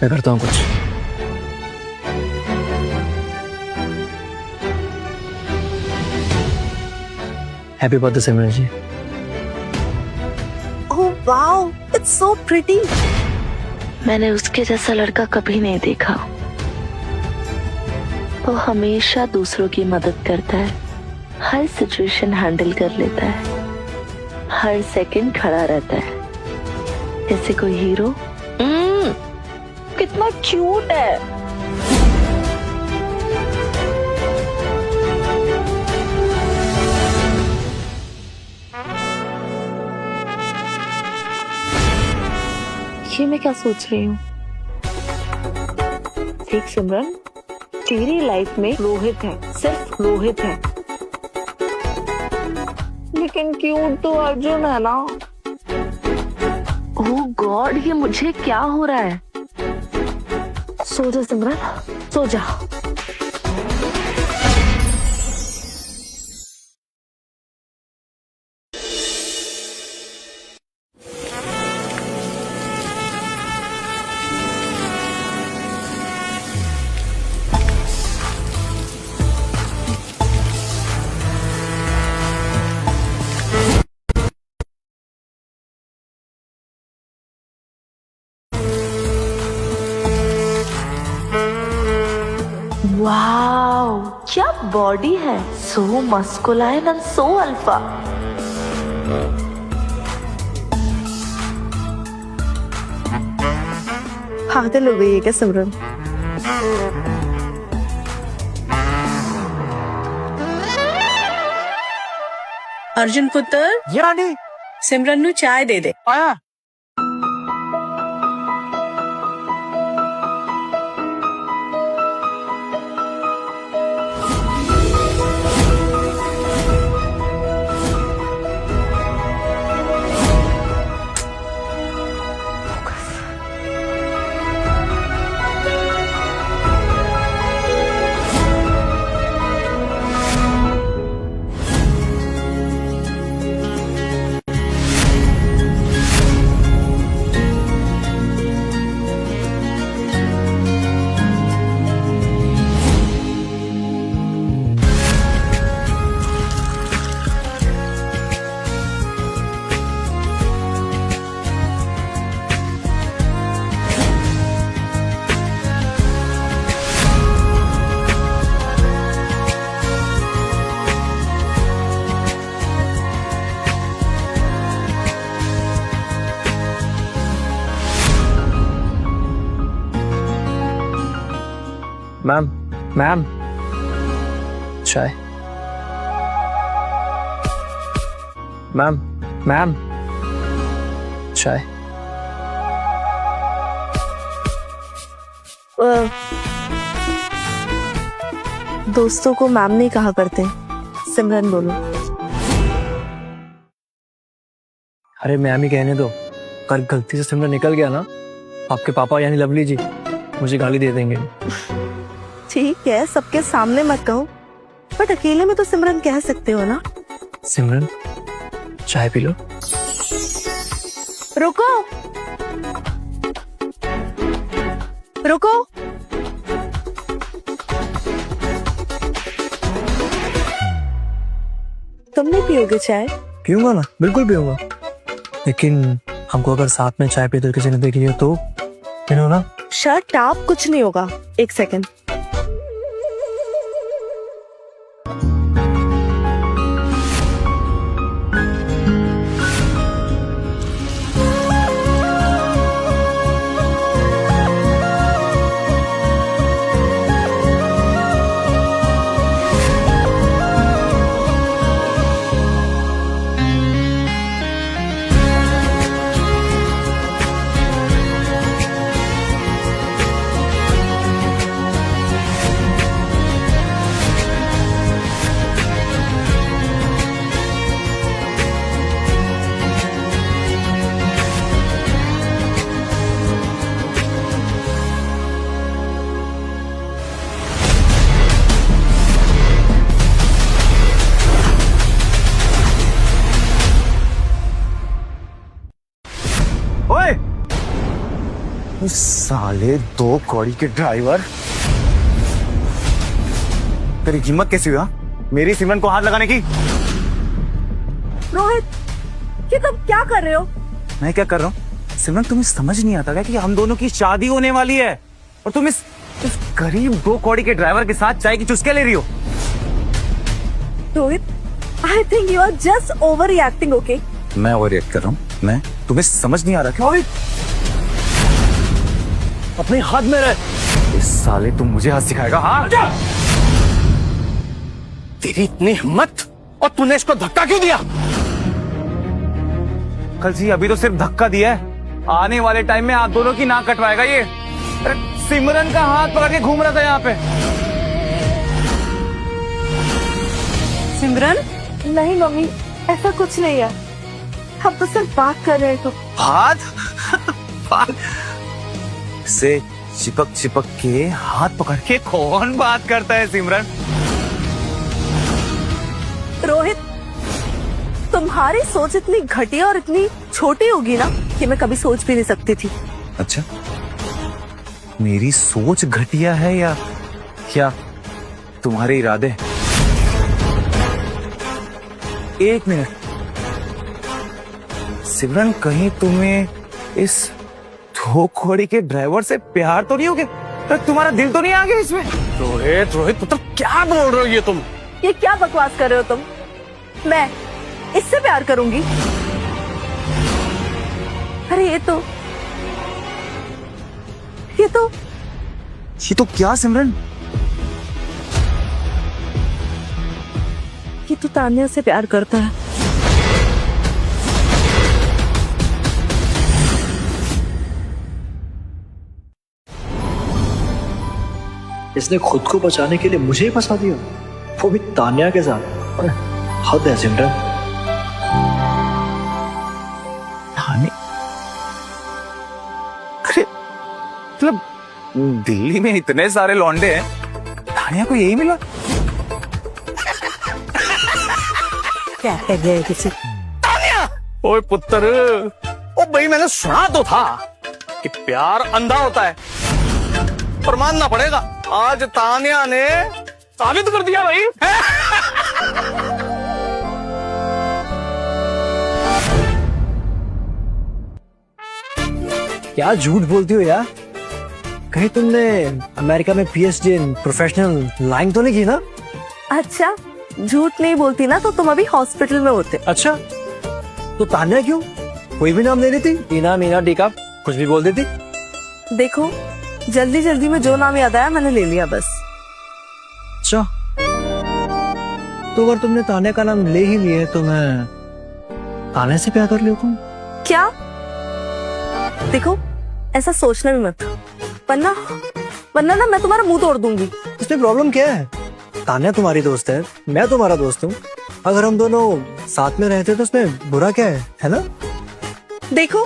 मैं करता हूँ कुछ। Happy birthday Simran ji. Oh wow, it's so pretty. मैंने उसके जैसा लड़का कभी नहीं देखा। वो हमेशा दूसरों की मदद करता है, हर सिचुएशन हैंडल कर लेता है, हर सेकंड खड़ा रहता है जैसे कोई हीरो। कितना क्यूट है। ये मैं क्या सोच रही हूँ? देख सिमरन, तेरी लाइफ में रोहित है, सिर्फ रोहित है, लेकिन क्यूट तो अर्जुन है ना। ओह गॉड, ये मुझे क्या हो रहा है? सो जा सिमरन, सो जा। वाओ, क्या बॉडी है, सो मस्कुलाइन एंड सो अल्फा। पागल हो गई है क्या सिमरन? अर्जुन पुत्र, सिमरन नु चाय दे दे। आया। मैम, मैम, चाय। मैम, मैम, चाय। दोस्तों को मैम नहीं कहा करते, सिमरन बोलो। अरे मैम ही कहने दो, कल गलती से सिमरन निकल गया ना, आपके पापा यानी लवली जी मुझे गाली दे देंगे। ठीक है, सबके सामने मत कहो, बट अकेले में तो सिमरन कह सकते हो ना। सिमरन, चाय पी लो। रुको, रुको। तुम नहीं पियोगे चाय? पीऊंगा ना, बिल्कुल पीऊंगा, लेकिन हमको अगर साथ में चाय पीते किसी ने देखी हो तो ना। शट अप, कुछ नहीं होगा। एक सेकंड। साले दो कौड़ी के ड्राइवर, तेरी हिम्मत कैसी हुआ मेरी सिमरन को हाथ लगाने की? रोहित, ये तुम क्या कर रहे हो? मैं क्या कर रहा हूँ? सिमरन, तुम्हें समझ नहीं आता क्या कि हम दोनों की शादी होने वाली है और तुम इस गरीब 2 कौड़ी के ड्राइवर के साथ चाय की चुस्कियां ले रही हो? Rohit, I think you are just overreacting, okay? मैं ओवर रिएक्ट कर रहा हूँ? मैं तुम्हें समझ नहीं आ रहा क्या? अपने हाथ में रहे। इस साले तुम मुझे हाथ सिखाएगा? हाँ, तेरी इतनी हिम्मत, और तूने इसको धक्का क्यों दिया? अंकल जी अभी तो सिर्फ धक्का दिया है, आने वाले टाइम में आप दोनों की नाक कटवाएगा ये। अरे सिमरन का हाथ पकड़ के घूम रहा था यहाँ पे। सिमरन? नहीं मम्मी, ऐसा कुछ नहीं है, हम तो सिर्फ बात कर रहे थे। हाथ से चिपक चिपक के हाथ पकड़ के कौन बात करता है सिमरन? रोहित, तुम्हारी सोच इतनी घटिया और इतनी छोटी होगी ना कि मैं कभी सोच भी नहीं सकती थी। अच्छा, मेरी सोच घटिया है या क्या तुम्हारे इरादे? एक मिनट, सिमरन कहीं तुम्हें इस 2 कौड़ी के ड्राइवर से प्यार तो नहीं हो गया? तो तुम्हारा दिल तो नहीं आ गया इसमें? रोहित पुत्र, क्या बोल रहे हो ये तुम? ये क्या बकवास कर रहे हो तुम? मैं इससे प्यार करूंगी? अरे ये तो क्या सिमरन? ये तो तान्या से प्यार करता है। इसने खुद को बचाने के लिए मुझे ही फंसा दिया, वो भी तान्या के साथ। अरे हद है सिमरन। थाने? अरे मतलब दिल्ली में इतने सारे लौंडे हैं, तान्या को यही मिला? क्या कह गया किसी? ओए पुत्र, ओ भाई मैंने सुना तो था कि प्यार अंधा होता है, पर मानना पड़ेगा आज तान्या ने साबित कर दिया भाई। क्या झूठ बोलती हो यार? कहीं तुमने अमेरिका में पीएचडी इन प्रोफेशनल लाइन तो नहीं की ना? अच्छा, झूठ नहीं बोलती ना तो तुम अभी हॉस्पिटल में होते। अच्छा, तो तान्या क्यों? कोई भी नाम ले लेती, टीना, मीना, टीका, कुछ भी बोल देती। देखो, जल्दी जल्दी में जो नाम याद आया मैंने ले लिया बस। अच्छा, तो अगर तुमने तान्या का नाम ले ही लिया है तो मैं तान्या से प्यार कर लिया हूँ। क्या? देखो, ऐसा सोचना भी मत, वरना ना मैं तुम्हारा मुंह तोड़ दूंगी। इसमें प्रॉब्लम क्या है? तान्या तुम्हारी दोस्त है, मैं तुम्हारा दोस्त हूँ। अगर हम दोनों साथ में रहते तो उसमें बुरा क्या है ना? देखो,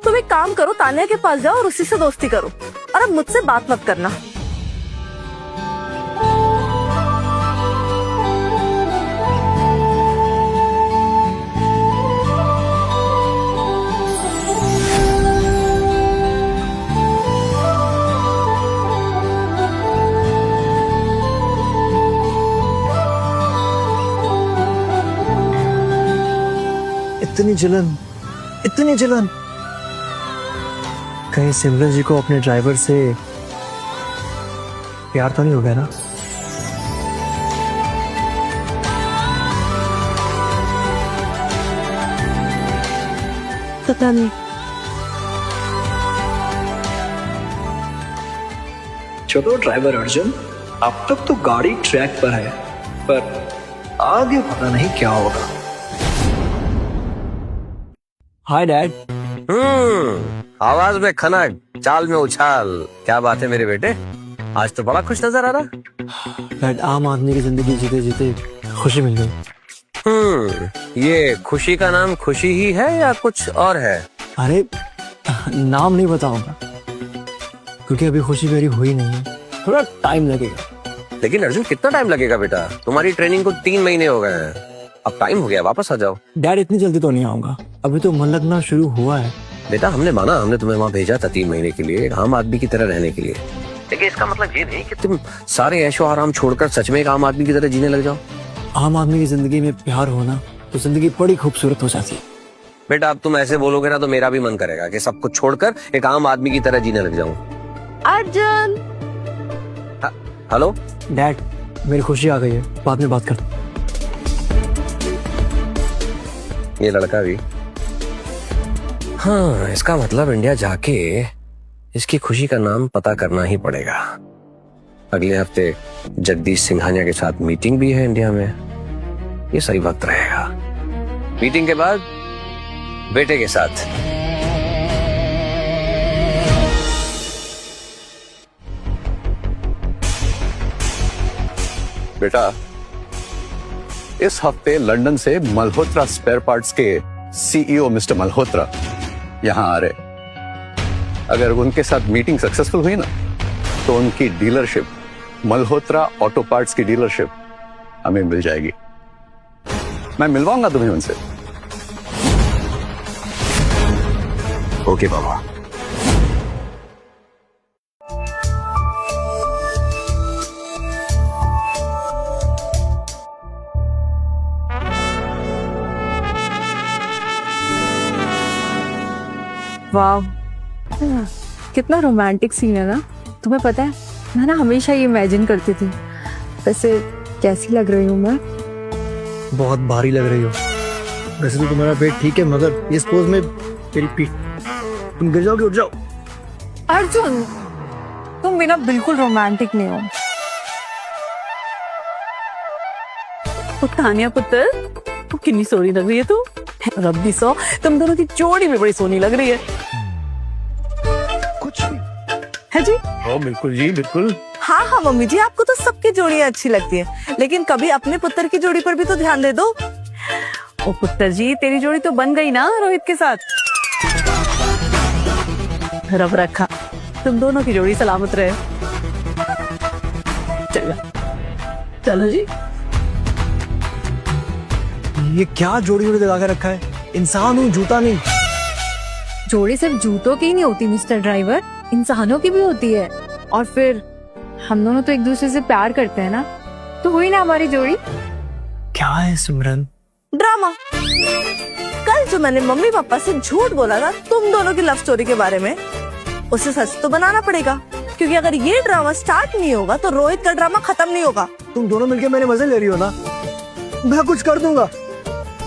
तुम एक काम करो, तान्या के पास जाओ और उसी से दोस्ती करो, और अब मुझसे बात मत करना। इतनी जलन कहीं सिमरन जी को अपने ड्राइवर से प्यार तो नहीं हो गया ना? पता नहीं। चलो ड्राइवर अर्जुन, अब तक तो गाड़ी ट्रैक पर है, पर आगे पता नहीं क्या होगा। Hi dad. आवाज में खनक, चाल में उछाल, क्या बात है मेरे बेटे? आज तो बड़ा खुश नजर आ रहा। डैड, आम आदमी की जिंदगी जीते जीते खुशी मिल गई। ये खुशी का नाम खुशी ही है या कुछ और है? अरे नाम नहीं बताऊंगा, क्योंकि अभी खुशी मेरी हुई नहीं है, थोड़ा टाइम लगेगा। लेकिन अर्जुन, कितना टाइम लगेगा बेटा? तुम्हारी ट्रेनिंग को 3 महीने हो गए हैं, अब टाइम हो गया, वापस आ जाओ। डैड, इतनी जल्दी तो नहीं आऊंगा, अभी तो मन लगना शुरू हुआ है। बेटा, हमने तुम्हें वहाँ भेजा था 3 महीने के लिए, एक आम आदमी की तरह रहने के लिए। लेकिन इसका मतलब ये नहीं कि तुम सारे ऐशो आराम छोड़कर सच में एक आम आदमी की तरह जीने लग जाओ। आम आदमी की जिंदगी में प्यार होना तो जिंदगी बड़ी खूबसूरत हो जाती है। बेटा, अब तुम ऐसे बोलोगे ना तो मेरा भी मन करेगा कि सब कुछ छोड़कर एक आम आदमी की तरह जीने लग जाऊं। अर्जुन, हेलो डैड, मेरी खुशी आ गई है, बाद में बात करते। ये लड़का भी, हाँ, इसका मतलब इंडिया जाके इसकी खुशी का नाम पता करना ही पड़ेगा। अगले हफ्ते जगदीश सिंघानिया के साथ मीटिंग भी है इंडिया में, ये सही वक्त रहेगा। मीटिंग के बाद बेटे के साथ। बेटा, इस हफ्ते लंदन से मल्होत्रा स्पेयर पार्ट्स के सीईओ मिस्टर मल्होत्रा यहां आ रहे। अगर उनके साथ मीटिंग सक्सेसफुल हुई ना, तो उनकी डीलरशिप, मल्होत्रा ऑटो पार्ट्स की डीलरशिप हमें मिल जाएगी। मैं मिलवाऊंगा तुम्हें उनसे। ओके बाबा। वाह, कितना रोमांटिक सीन है ना। तुम्हें पता है, मैं ना हमेशा ये इमेजिन करती थी। वैसे कैसी लग रही हूँ मैं? बहुत भारी लग रही हो। वैसे तो तुम्हारा पेट ठीक है, मगर इस पोज में तेरी पीठ, तुम गिर जाओगे। उठ जाओ। अर्जुन, तुम बिना बिल्कुल रोमांटिक नहीं हो। तानिया पुत्र, तू कितनी सोनी लग रही है तू। रब्बी सो, तुम दोनों की जोड़ी भी बड़ी सोनी लग रही है। कुछ भी है जी? ओ बिल्कुल जी, बिल्कुल। हाँ हाँ मम्मी जी, आपको तो सबकी जोड़ियां अच्छी लगती है, लेकिन कभी अपने पुत्र की जोड़ी पर भी तो ध्यान दे दो। ओ पुत्र जी, तेरी जोड़ी तो बन गई ना रोहित के साथ। रब रखा तुम दोनों की जोड़ी सलामत रहे। चलो चलो जी। ये क्या जोड़ी जोड़ी लगा के रखा है? इंसान हूँ, जूता नहीं। जोड़ी सिर्फ जूतों की ही नहीं होती मिस्टर ड्राइवर, इंसानों की भी होती है। और फिर हम दोनों तो एक दूसरे से प्यार करते हैं ना, तो हुई ना हमारी जोड़ी। क्या है सिमरन? ड्रामा। कल जो मैंने मम्मी पापा से झूठ बोला था तुम दोनों की लव स्टोरी के बारे में, उसे सच तो बनाना पड़ेगा, क्योंकि अगर ये ड्रामा स्टार्ट नहीं होगा तो रोहित का ड्रामा खत्म नहीं होगा। तुम दोनों मिलके मेरे मजे ले रही हो ना। मैं कुछ कर दूंगा।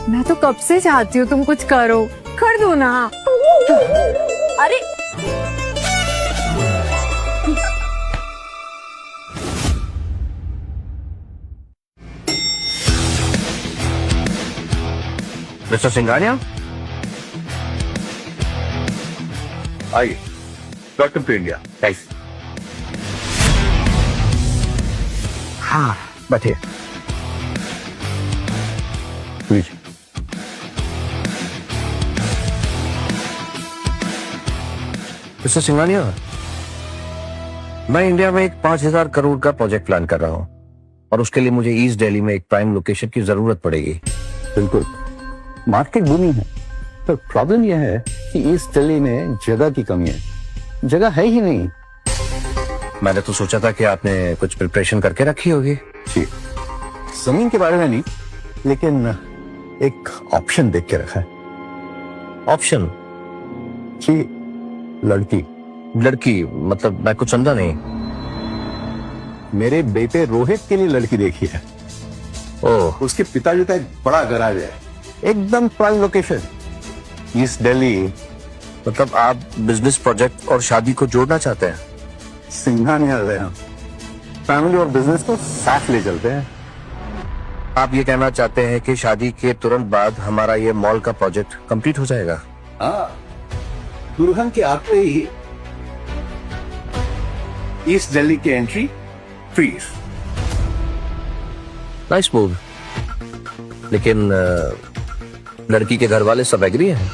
मैं तो कब से चाहती हूँ तुम कुछ करो, कर दो ना। अरे मिस्टर सिंघानिया, आइए, वेलकम टू इंडिया। हाँ बैठिए। प्लीज। मिस्टर सिंघानिया, मैं इंडिया में एक 5,000 करोड़ का प्रोजेक्ट प्लान कर रहा हूँ, और उसके लिए मुझे ईस्ट दिल्ली में एक प्राइम लोकेशन की जरूरत पड़ेगी। बिल्कुल, मार्केट बूमी है, पर प्रॉब्लम यह है कि ईस्ट दिल्ली में जगह की कमी है। जगह है ही नहीं। मैंने तो सोचा था कि आपने कुछ प्रिपरेशन करके रखी होगी। जी, जमीन के बारे में नहीं, लेकिन एक ऑप्शन देख के रखा है। ऑप्शन? जी, लड़की। लड़की मतलब मैं कुछ समझा नहीं। मेरे बेटे रोहित के लिए लड़की देखी है। ओह, उसके पिताजी का एक बड़ा गैराज है, एकदम प्राइम लोकेशन, ईस्ट दिल्ली। मतलब आप बिजनेस प्रोजेक्ट और शादी को जोड़ना चाहते हैं? सिंघानिया रहे हैं, फैमिली और बिजनेस को साथ ले चलते हैं। आप ये कहना चाहते हैं कि शादी के तुरंत बाद हमारा ये मॉल का प्रोजेक्ट कंप्लीट हो जाएगा? हाँ, दुल्हन के आते ही ईस्ट दिल्ली की एंट्री फ्री। Nice move. लेकिन लड़की के घर वाले सब एग्री हैं?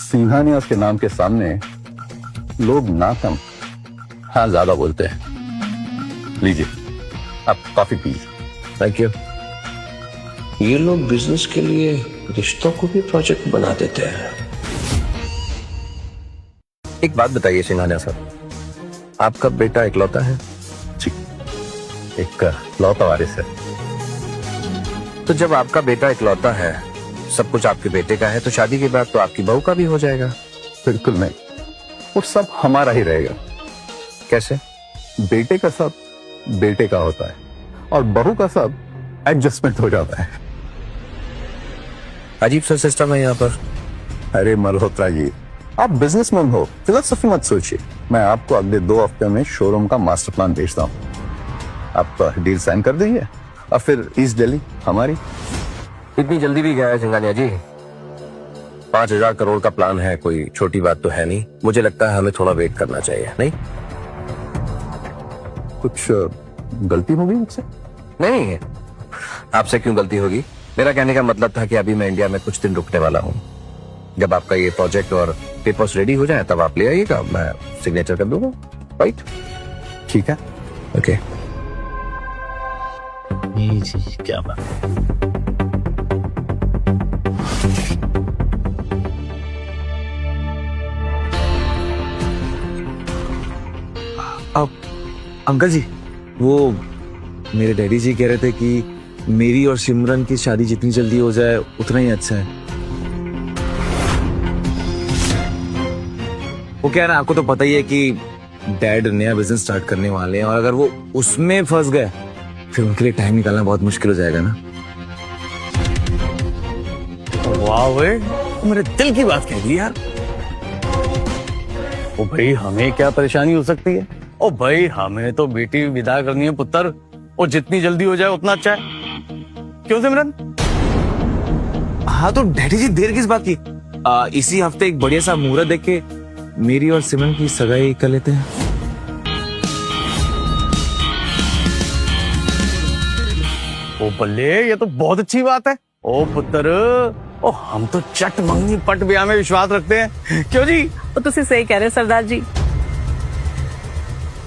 सिंघानिया के नाम के सामने लोग ना कम, हाँ ज्यादा बोलते हैं। लीजिए, आप कॉफी पीजिए। Thank you. ये लोग बिजनेस के लिए रिश्तों को भी प्रोजेक्ट बना देते हैं। एक बात बताइए सिंघानिया साहब, आपका बेटा इकलौता है? जी, एक लौता वारिस है। तो जब आपका बेटा इकलौता है, सब कुछ आपके बेटे का है, तो शादी के बाद तो आपकी बहू का भी हो जाएगा। बिल्कुल नहीं, वो सब हमारा ही रहेगा। कैसे? बेटे का सब बेटे का होता है और बहू का सब एडजस्टमेंट हो जाता है। अजीब सा सिस्टम है यहाँ पर। अरे मल्होत्रा जी, आप बिजनेसमैन हो, फिलोसफी मत सोचिए। मैं आपको अगले 2 हफ्ते में शोरूम का मास्टर प्लान भेजता हूँ। आप डील साइन कर दीजिए और फिर ईस्ट दिल्ली हमारी। इतनी जल्दी भी गया है सिंघानिया जी? 5,000 करोड़ का प्लान है, कोई छोटी बात तो है नहीं। मुझे लगता है हमें थोड़ा वेट करना चाहिए, नहीं? कुछ गलती होगी मुझसे? नहीं, आपसे क्यों गलती होगी? मेरा कहने का मतलब था कि अभी मैं इंडिया में कुछ दिन रुकने वाला हूँ। जब आपका ये प्रोजेक्ट और पेपर्स रेडी हो जाए तब आप ले आइएगा, मैं सिग्नेचर कर दूंगा। राइट? ठीक है। ओके। जी क्या बात। अब अंकल जी, वो मेरे डैडी जी कह रहे थे कि मेरी और सिमरन की शादी जितनी जल्दी हो जाए उतना ही अच्छा है। वो क्या है ना, आपको तो पता ही है कि डैड नया बिजनेस स्टार्ट करने वाले हैं और अगर वो उसमें फंस गए फिर उनके लिए टाइम निकालना बहुत मुश्किल हो जाएगा ना। वाह वे, मेरे दिल की बात कह दी यार। ओ भाई, हमें क्या परेशानी हो सकती है? ओ भाई, हमें तो बेटी विदा करनी है पुत्र, और जितनी जल्दी हो जाए उतना अच्छा है। क्यों सिमरन? हाँ तो डैडी जी देर किस बात की? इसी हफ्ते एक बढ़िया सा मुहूर्त देख के मेरी और सिमरन की सगाई कर लेते हैं। ओ बल्ले, ये तो बहुत अच्छी बात है। ओ पुत्र, ओ हम तो चट मंगनी पट ब्याह में विश्वास रखते हैं। क्यों जी? तो तुसी सही कह रहे सरदार जी।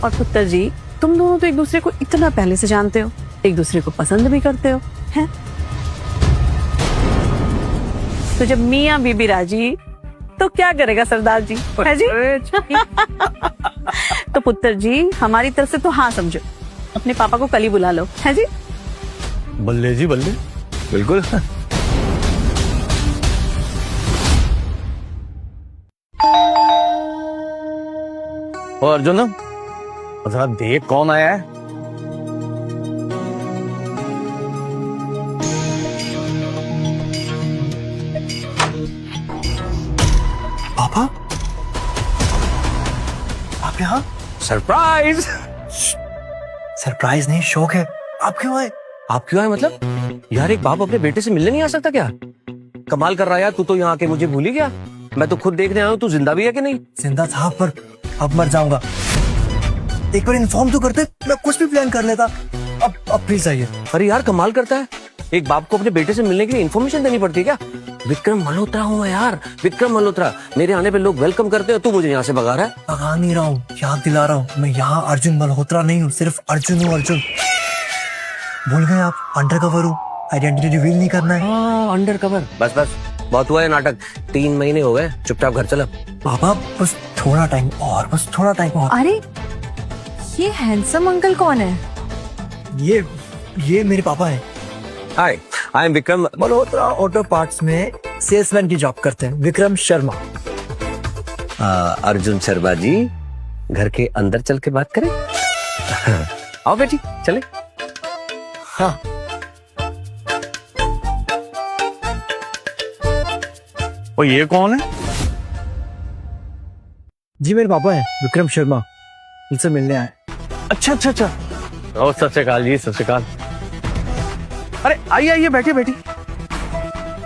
और पुत्र जी, तुम दोनों तो एक दूसरे को इतना पहले से जानते हो, एक दूसरे को पसंद भी करते हो, हैं? तो जब मियाँ बीबी राजी तो क्या करेगा सरदार जी, है जी? तो पुत्र जी, हमारी तरफ से तो हाँ समझो, अपने पापा को कल ही बुला लो, है जी? बल्ले जी बल्ले, बिल्कुल। और अर्जुन, जरा देख कौन आया है। पापा, आप यहाँ? सरप्राइज। सरप्राइज नहीं, शौक है। आप क्यों आए? आप क्यों आए मतलब? यार, एक बाप अपने बेटे से मिलने नहीं आ सकता क्या? कमाल कर रहा है यार, तू तो यहाँ आके मुझे भूल ही गया। मैं तो खुद देखने आया हूँ, तू जिंदा भी है कि नहीं? जिंदा था पर अब मर जाऊंगा। एक बार इन्फॉर्म तो करते, मैं कुछ भी प्लान कर लेता। अब प्लीज आइए। अरे यार, कमाल करता है, एक बाप को अपने बेटे से मिलने के लिए इन्फॉर्मेशन देनी पड़ती है क्या? विक्रम मल्होत्रा हूँ मैं यार, विक्रम मल्होत्रा। मेरे आने पे लोग वेलकम करते हैं, तू मुझे यहाँ से भगा रहा है। भगा नहीं रहा हूँ, याद दिला रहा हूँ। मैं यहाँ अर्जुन मल्होत्रा नहीं हूँ, सिर्फ अर्जुन हूँ। अर्जुन भूल गए आप? अंडर कवर हूँ, आइडेंटिटी रिवील नहीं करना है। Under cover? बस बस, बहुत हुआ है नाटक। 3 महीने हो गए, चुपचाप घर चला। पापा बस थोड़ा टाइम और, बस थोड़ा टाइम और। अरे ये हैंडसम अंकल कौन है? ये मेरे पापा हैं। Hi, I am Vikram Malhotra auto parts में सेल्समैन की जॉब करते हैं, विक्रम शर्मा। अर्जुन शर्मा जी, घर के अंदर चल के बात करें? आओ बेटी, चले। हाँ। ओ ये कौन है? जी मेरे पापा हैं, विक्रम शर्मा। इनसे मिलने आए। अच्छा अच्छा अच्छा। ओ सत श्री अकाल जी, सत श्री अकाल। अरे आइए आइए, बैठिए बैठिए।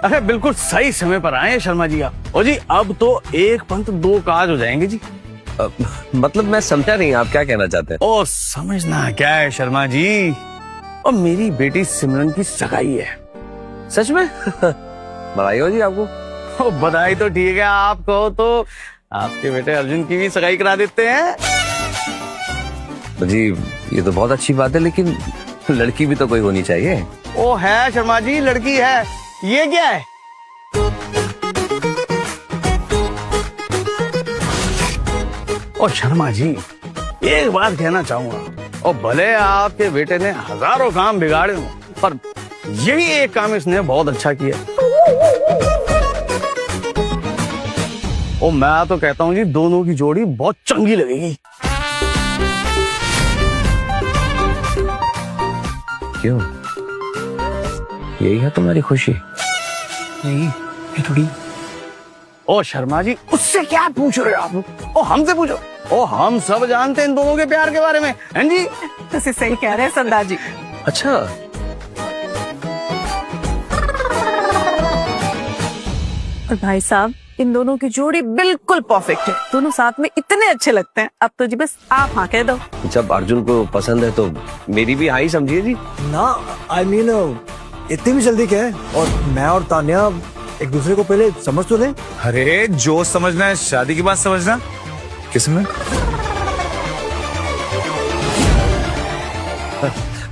अरे बिल्कुल सही समय पर आए शर्मा जी आप। ओ जी, अब तो एक पंथ 2 काज हो जाएंगे जी। मतलब मैं समझा नहीं, आप क्या कहना चाहते हैं? ओ समझना क्या है शर्मा जी, और मेरी बेटी सिमरन की सगाई है। सच में? बधाई हो जी आपको। ओ बधाई तो ठीक है, आप कहो तो आपके बेटे अर्जुन की भी सगाई करा देते हैं। जी ये तो बहुत अच्छी बात है, लेकिन लड़की भी तो कोई होनी चाहिए। ओ है शर्मा जी, लड़की है। ये क्या है? ओ शर्मा जी, एक बात कहना चाहूंगा, और भले आपके बेटे ने हजारों काम बिगाड़े हों, पर यही एक काम इसने बहुत अच्छा किया। ओ मैं तो कहता हूं जी, दोनों की जोड़ी बहुत चंगी लगेगी। क्यों? यही है तुम्हारी खुशी? नहीं, ये थोड़ी ओ शर्मा जी, उससे क्या पूछ रहे हो आप? ओ हमसे पूछो। ओ हम सब जानते हैं इन दोनों के प्यार के बारे में, हैं जी? तुसी सही कह रहे हैं सरदार जी। अच्छा, और भाई साहब, इन दोनों की जोड़ी बिल्कुल परफेक्ट है। दोनों साथ में इतने अच्छे लगते हैं। अब तो जी बस आप हाँ कह दो। जब अर्जुन को पसंद है तो मेरी भी हाई समझिए जी। ना, आई मीन इतनी भी जल्दी क्या है? और मैं और तान्या एक दूसरे को पहले समझ तो लें। अरे जो समझना है शादी के बाद समझना। किसमें?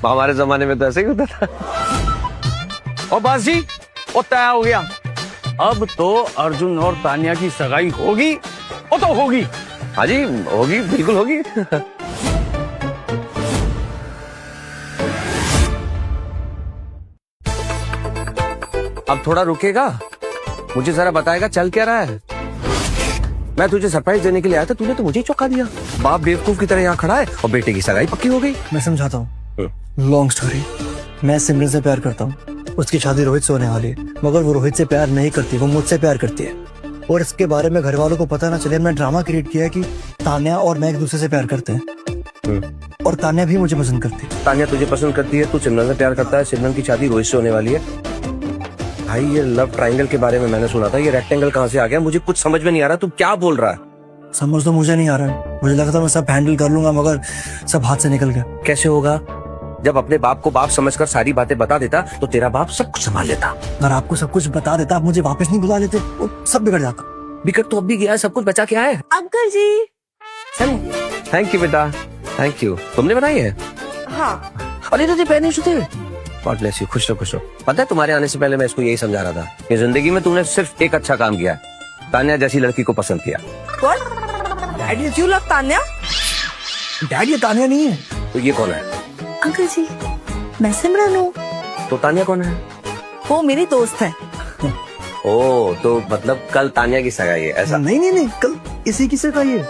हमारे जमाने में तो ऐसे ही होता था। और बस जी, वो तय हो गया। अब तो अर्जुन और तान्या की सगाई होगी। वो तो होगी। हाँ जी, होगी, बिल्कुल होगी। अब थोड़ा रुकेगा, मुझे जरा बताएगा चल क्या रहा है? मैं तुझे सरप्राइज देने के लिए आया था, तूने तो मुझे ही चौंका दिया। बाप बेवकूफ की तरह यहाँ खड़ा है और बेटे की सगाई पक्की हो गई। मैं समझाता हूँ, लॉन्ग स्टोरी। मैं सिमरन से प्यार करता हूँ, उसकी शादी रोहित से होने वाली है, मगर वो रोहित से प्यार नहीं करती, वो मुझसे प्यार करती है। और इसके बारे में घर वालों को पता ना चले, मैं ड्रामा क्रिएट किया कि तान्या और मैं एक दूसरे से प्यार करते हैं और तान्या भी मुझे पसंद करती है। तान्या तुझे पसंद करती है, तू सिमरन से प्यार करता है, सिमरन की शादी रोहित से होने वाली है। भाई ये लव ट्रायंगल के बारे में मैंने सुना था, ये रेक्टेंगल कहाँ से आ गया? मुझे कुछ समझ में नहीं आ रहा, तू क्या बोल रहा है? समझ तो मुझे नहीं आ रहा है, मुझे लगा था मैं सब हैंडल कर लूंगा, मगर सब हाथ से निकल गया। कैसे होगा? जब अपने बाप को बाप समझकर सारी बातें बता देता तो तेरा बाप सब कुछ संभाल लेता। अगर आपको सब कुछ बता देता, आप मुझे वापस नहीं बुला लेते, वो सब बिगड़ जाता। बिगड़ तो अब भी गया, सब कुछ बचा क्या है? अंकल जी। थैंक यू बेटा, थैंक यू। तुमने बनाई है? हाँ। अरे तुझे पहने छूते। गॉड ब्लेस यू, खुश रहो खुश रहो। पता है तुम्हारे आने से पहले मैं इसको यही समझा रहा था कि जिंदगी में तूने सिर्फ एक अच्छा काम किया, तान्या जैसी लड़की को पसंद किया। Daddy you love Tanya? Dad ये तान्या नहीं है। तो ये कौन है? अंकल जी, मैं सिमरन हूँ। तो तान्या कौन है? वो मेरी दोस्त है। ओ, तो मतलब कल तान्या की सगाई है ऐसा? नहीं नहीं नहीं, कल इसी की सगाई है।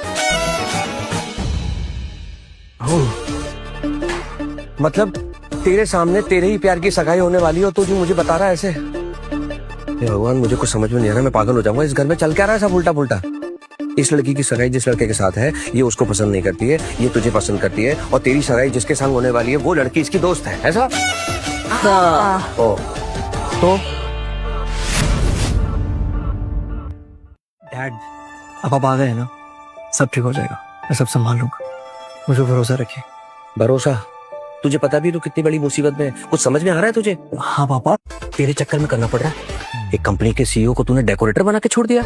मतलब तेरे सामने तेरे ही प्यार की सगाई होने वाली हो तो जो मुझे बता रहा है ऐसे? हे भगवान, मुझे कुछ समझ में नहीं आ रहा, मैं पागल हो जाऊंगा। इस घर में चल क्या रहा है सब उल्टा पुल्टा? इस लड़की की सगाई जिस लड़के के साथ है ये उसको पसंद नहीं करती है, ये तुझे पसंद करती है, और तेरी सगाई जिसके संग होने वाली है वो लड़की इसकी दोस्त है, ऐसा? ओ, तो डैड, अब आप आ गए हैं ना, सब ठीक हो जाएगा, मैं सब संभाल लूंगा, मुझे भरोसा रखिए। भरोसा? तुझे पता भी तो कितनी बड़ी मुसीबत में है, कुछ समझ में आ रहा है तुझे? हाँ पापा। तेरे चक्कर में करना पड़ रहा है। एक कंपनी के सीईओ को तूने डेकोरेटर बना के छोड़ दिया।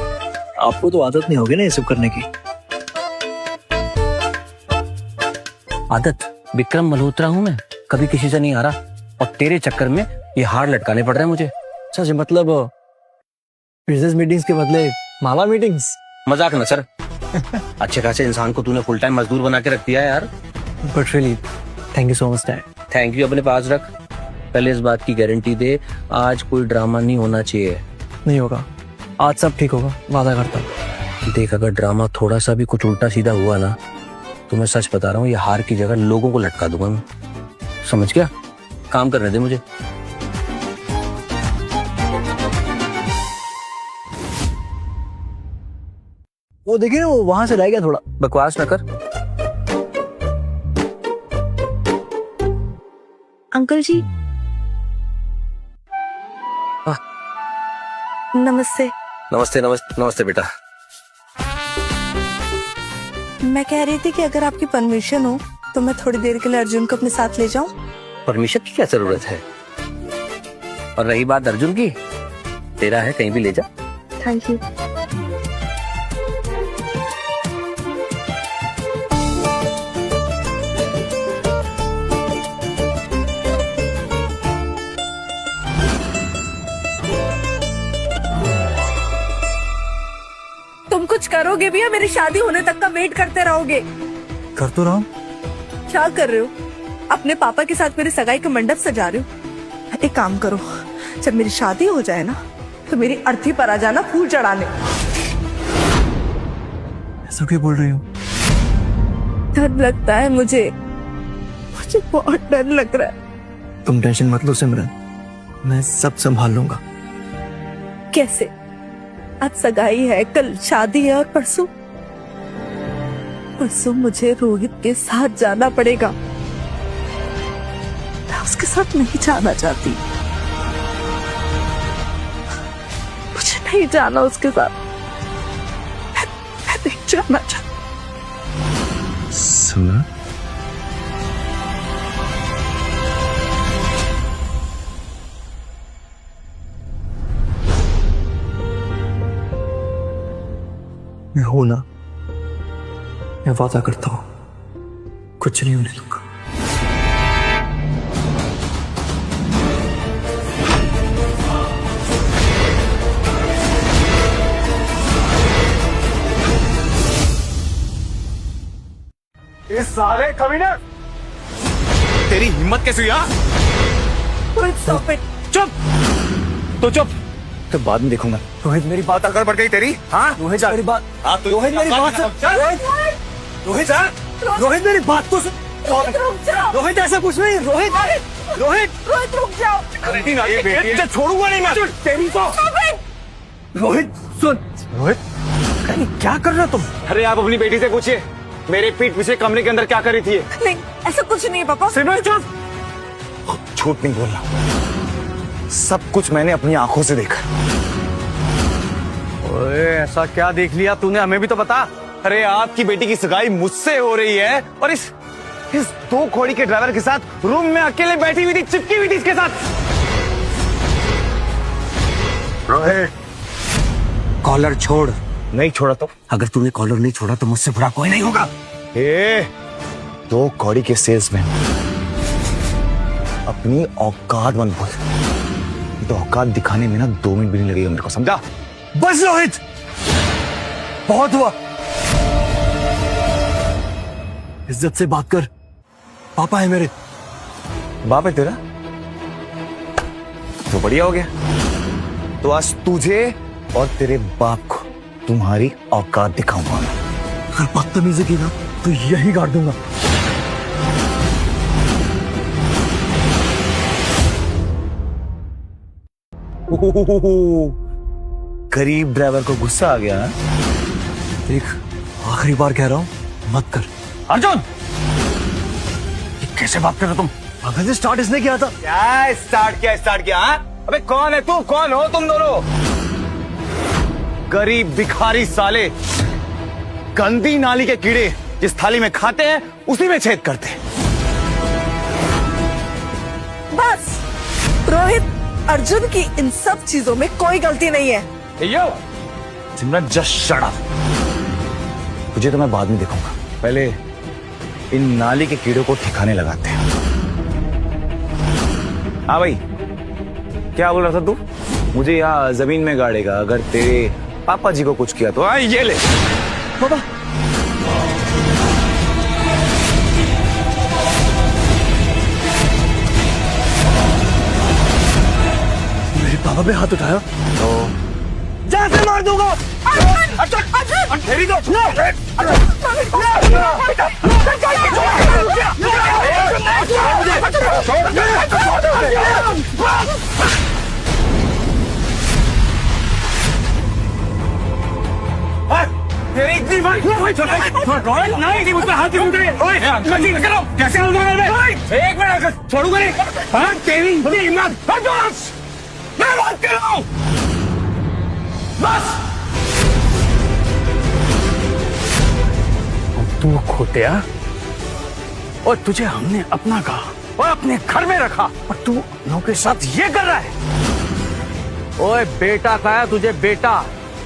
आपको तो आदत नहीं होगी ना ये सब करने की। आदत? विक्रम मल्होत्रा हूँ मैं, कभी किसी से नहीं आ रहा, और तेरे चक्कर में ये हार लटकाने पड़ रहे हैं मुझे। अच्छा, मतलब बिजनेस मीटिंग्स के बदले माला मीटिंग्स? मजाक न सर। अच्छे खासे इंसान को तूने फुल टाइम मजदूर बना के रख दिया है यार। But really thank you so much dad. Thank you अपने पास रख, पहले इस बात की गारंटी दे आज कोई ड्रामा नहीं होना चाहिए। नहीं होगा, आज सब ठीक होगा, वादा करता हूँ। देख, अगर ड्रामा थोड़ा सा भी कुछ उल्टा सीधा हुआ ना तो मैं सच बता रहा हूँ, ये हार की जगह लोगों को लटका दूंगा मैं, समझ गया? काम करने दे मुझे। वो देखिए ना, वो वहां से रह गया थोड़ा। बकवास न कर। अंकल जी। नमस्ते। नमस्ते नमस्ते नमस्ते बेटा। मैं कह रही थी कि अगर आपकी परमिशन हो तो मैं थोड़ी देर के लिए अर्जुन को अपने साथ ले जाऊं। परमिशन की क्या जरूरत है? और रही बात अर्जुन की, तेरा है, कहीं भी ले जा। Thank you. तुम कुछ करोगे भी या मेरी शादी होने तक का वेट करते रहोगे? कर तो रहा हूँ। क्या कर रहे हो? अपने पापा के साथ मेरी सगाई का मंडप सजा रहे हो? एक काम करो, जब मेरी शादी हो जाए ना तो मेरी अर्थी पर आ जाना फूल चढ़ाने। ऐसा क्यों बोल रही हो? डर लगता है मुझे बहुत डर लग रहा है। तुम टेंशन मत लो सिमरन, मैं सब संभाल लूंगा। कैसे? आज सगाई है, कल शादी है और परसों मुझे रोहित के साथ जाना पड़ेगा। मैं उसके साथ नहीं जाना चाहती, मुझे नहीं जाना उसके साथ, मैं नहीं जाना चाहती। सिमरन, मैं हूं ना, मैं वादा करता हूं कुछ नहीं होने दूंगा। ये सारे कमीने, तेरी हिम्मत कैसे हुई? Stop it. चुप, तो चुप, तो बाद में देखूंगा। रोहित मेरी बात अकड़ बढ़ गई तेरी? हाँ रोहित मेरी बात रोहित मेरी बात सुन। रोहित रोहित मेरी बात तो सुन। रोहित ऐसा कुछ नहीं। रोहित रोहित रुक जाओ। छोड़ूंगा नहीं मैं तेरी को। रोहित सुन। रोहित क्या कर रहे हो तुम? अरे आप अपनी बेटी से पूछिए मेरे पीठ पीछे कमरे के अंदर क्या कर रही थी। नहीं, ऐसा कुछ नहीं है पापा। सिमरन चुप, झूठ नहीं बोलना, सब कुछ मैंने अपनी आंखों से देखा। ओए ऐसा क्या देख लिया तूने, हमें भी तो बता। अरे आपकी बेटी की सगाई मुझसे हो रही है और इस दो घोड़ी के ड्राइवर के साथ रूम में अकेले बैठी हुई थी, चिपकी हुई थी इसके साथ। रोहित कॉलर छोड़। नहीं छोड़ा तो? अगर तूने कॉलर नहीं छोड़ा तो मुझसे बुरा कोई नहीं होगा। दो घोड़ी के सेल्समैन, अपनी औकात मत भूल। तो औकात दिखाने में ना 2 मिनट भी नहीं लगेगा मेरे को, समझा? बस रोहित, बहुत हुआ। इज्जत से बात कर, पापा है मेरे। बाप है तेरा तो बढ़िया हो गया। तो आज तुझे और तेरे बाप को तुम्हारी औकात दिखाऊंगा। अगर बदतमीजी की ना तो यही गाड़ दूंगा। गरीब ड्राइवर को गुस्सा आ गया। देख, आखिरी बार कह रहा हूं, मत कर। अर्जुन ये कैसे बात कर रहे हो तुम? अगर स्टार्ट इसने किया था। क्या स्टार्ट किया? हाँ? अबे कौन है तू, कौन हो तुम दोनों? गरीब भिखारी साले, गंदी नाली के कीड़े, जिस थाली में खाते हैं उसी में छेद करते हैं। बस रोहित, अर्जुन की इन सब चीजों में कोई गलती नहीं है। सिमरन जस्ट शट अप। तुझे तो मैं बाद में देखूंगा, पहले इन नाली के कीड़ों को ठिकाने लगाते हैं। हाँ भाई, क्या बोल रहा था तू? मुझे यहाँ जमीन में गाड़ेगा अगर तेरे पापा जी को कुछ किया तो। हाँ ये ले पापा। मेरे पापा पे हाथ उठाया तो जैसे मार दूंगा। तेरी तो तेरी इतनी बात नहीं थी, मुझ पर हाथ क्यों उठाए? करो कैसे एक मिनट छोड़ूंगा नहीं। हाँ तेरी इतनी हिम्मत, मैं बात कर रहा हूँ बस। तू खोटिया, और तुझे हमने अपना कहा और अपने घर में रखा और तू अपनों के साथ ये कर रहा है। ओए बेटा कहा तुझे बेटा,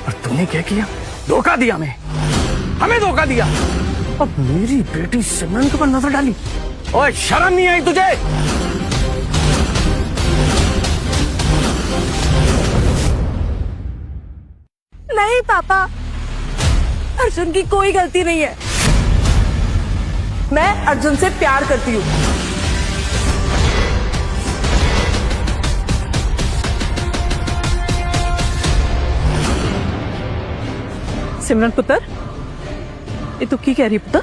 और तूने क्या किया? धोखा दिया, हमें धोखा दिया। अब मेरी बेटी सिमरन के ऊपर नजर डाली। ओए शर्म नहीं आई तुझे? नहीं पापा, अर्जुन की कोई गलती नहीं है। मैं अर्जुन से प्यार करती हूँ। सिमरन पुत्र, ये तू की कह रही पुत्र?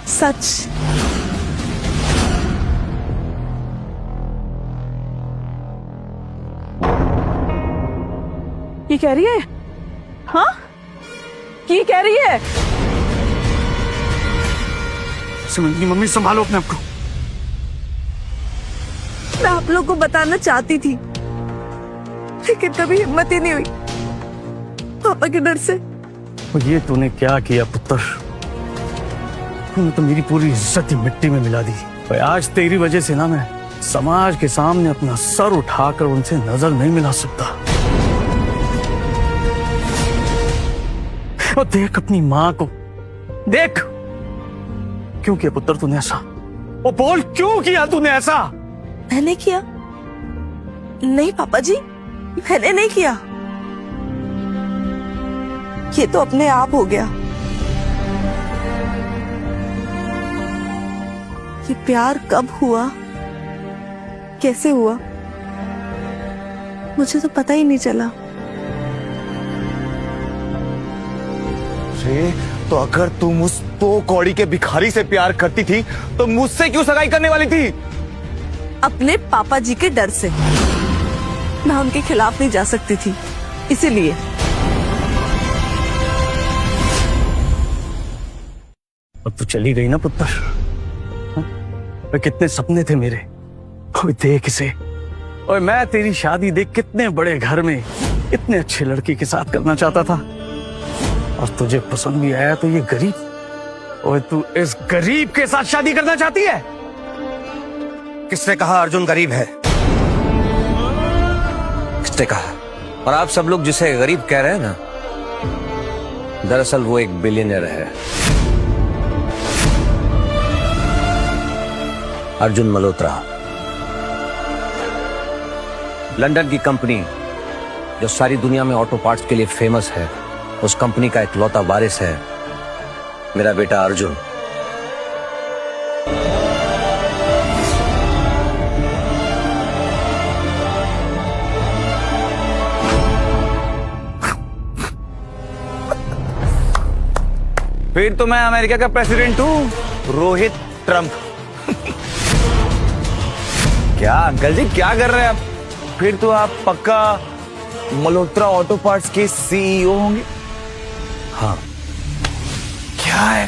सच। की कह रही है? हाँ, की कह रही है? सिमरन मम्मी संभालो अपने आप को। मैं आप लोग को बताना चाहती थी, लेकिन कभी हिम्मत ही नहीं हुई पापा के डर से। और ये तूने क्या किया पुत्र? तूने तो मेरी पूरी इज्जत ही मिट्टी में मिला दी। और आज तेरी वजह से ना मैं समाज के सामने अपना सर उठाकर उनसे नजर नहीं मिला सकता। और देख अपनी माँ को, देख क्यों किया पुत्र तूने ऐसा? और बोल क्यों किया तूने ऐसा? मैंने किया? नहीं पापा जी, मैंने नहीं किया। ये तो अपने आप हो गया। ये प्यार कब हुआ, कैसे हुआ, मुझे तो पता ही नहीं चला। तो अगर तुम उस दो कौड़ी के भिखारी से प्यार करती थी तो मुझसे क्यों सगाई करने वाली थी? अपने पापा जी के डर से। मैं उनके खिलाफ नहीं जा सकती थी, इसीलिए। अब तू चली गई ना पुत्र। और कितने सपने थे मेरे, कोई देख इसे। और मैं तेरी शादी देख कितने बड़े घर में इतने अच्छे लड़की के साथ करना चाहता था, और तुझे पसंद भी आया तो ये गरीब, और तू इस गरीब के साथ शादी करना चाहती है? किसने कहा अर्जुन गरीब है? किसने कहा? और आप सब लोग जिसे गरीब कह रहे हैं ना, दरअसल वो एक बिलियनर है। अर्जुन मल्होत्रा, लंदन की कंपनी जो सारी दुनिया में ऑटो पार्ट्स के लिए फेमस है, उस कंपनी का इकलौता वारिस है मेरा बेटा अर्जुन। फिर तो मैं अमेरिका का प्रेसिडेंट हूँ, रोहित ट्रंप। क्या अंकल जी क्या कर रहे हैं आप? फिर तो आप पक्का मल्होत्रा ऑटो पार्ट्स के सीईओ होंगे। हाँ। क्या है,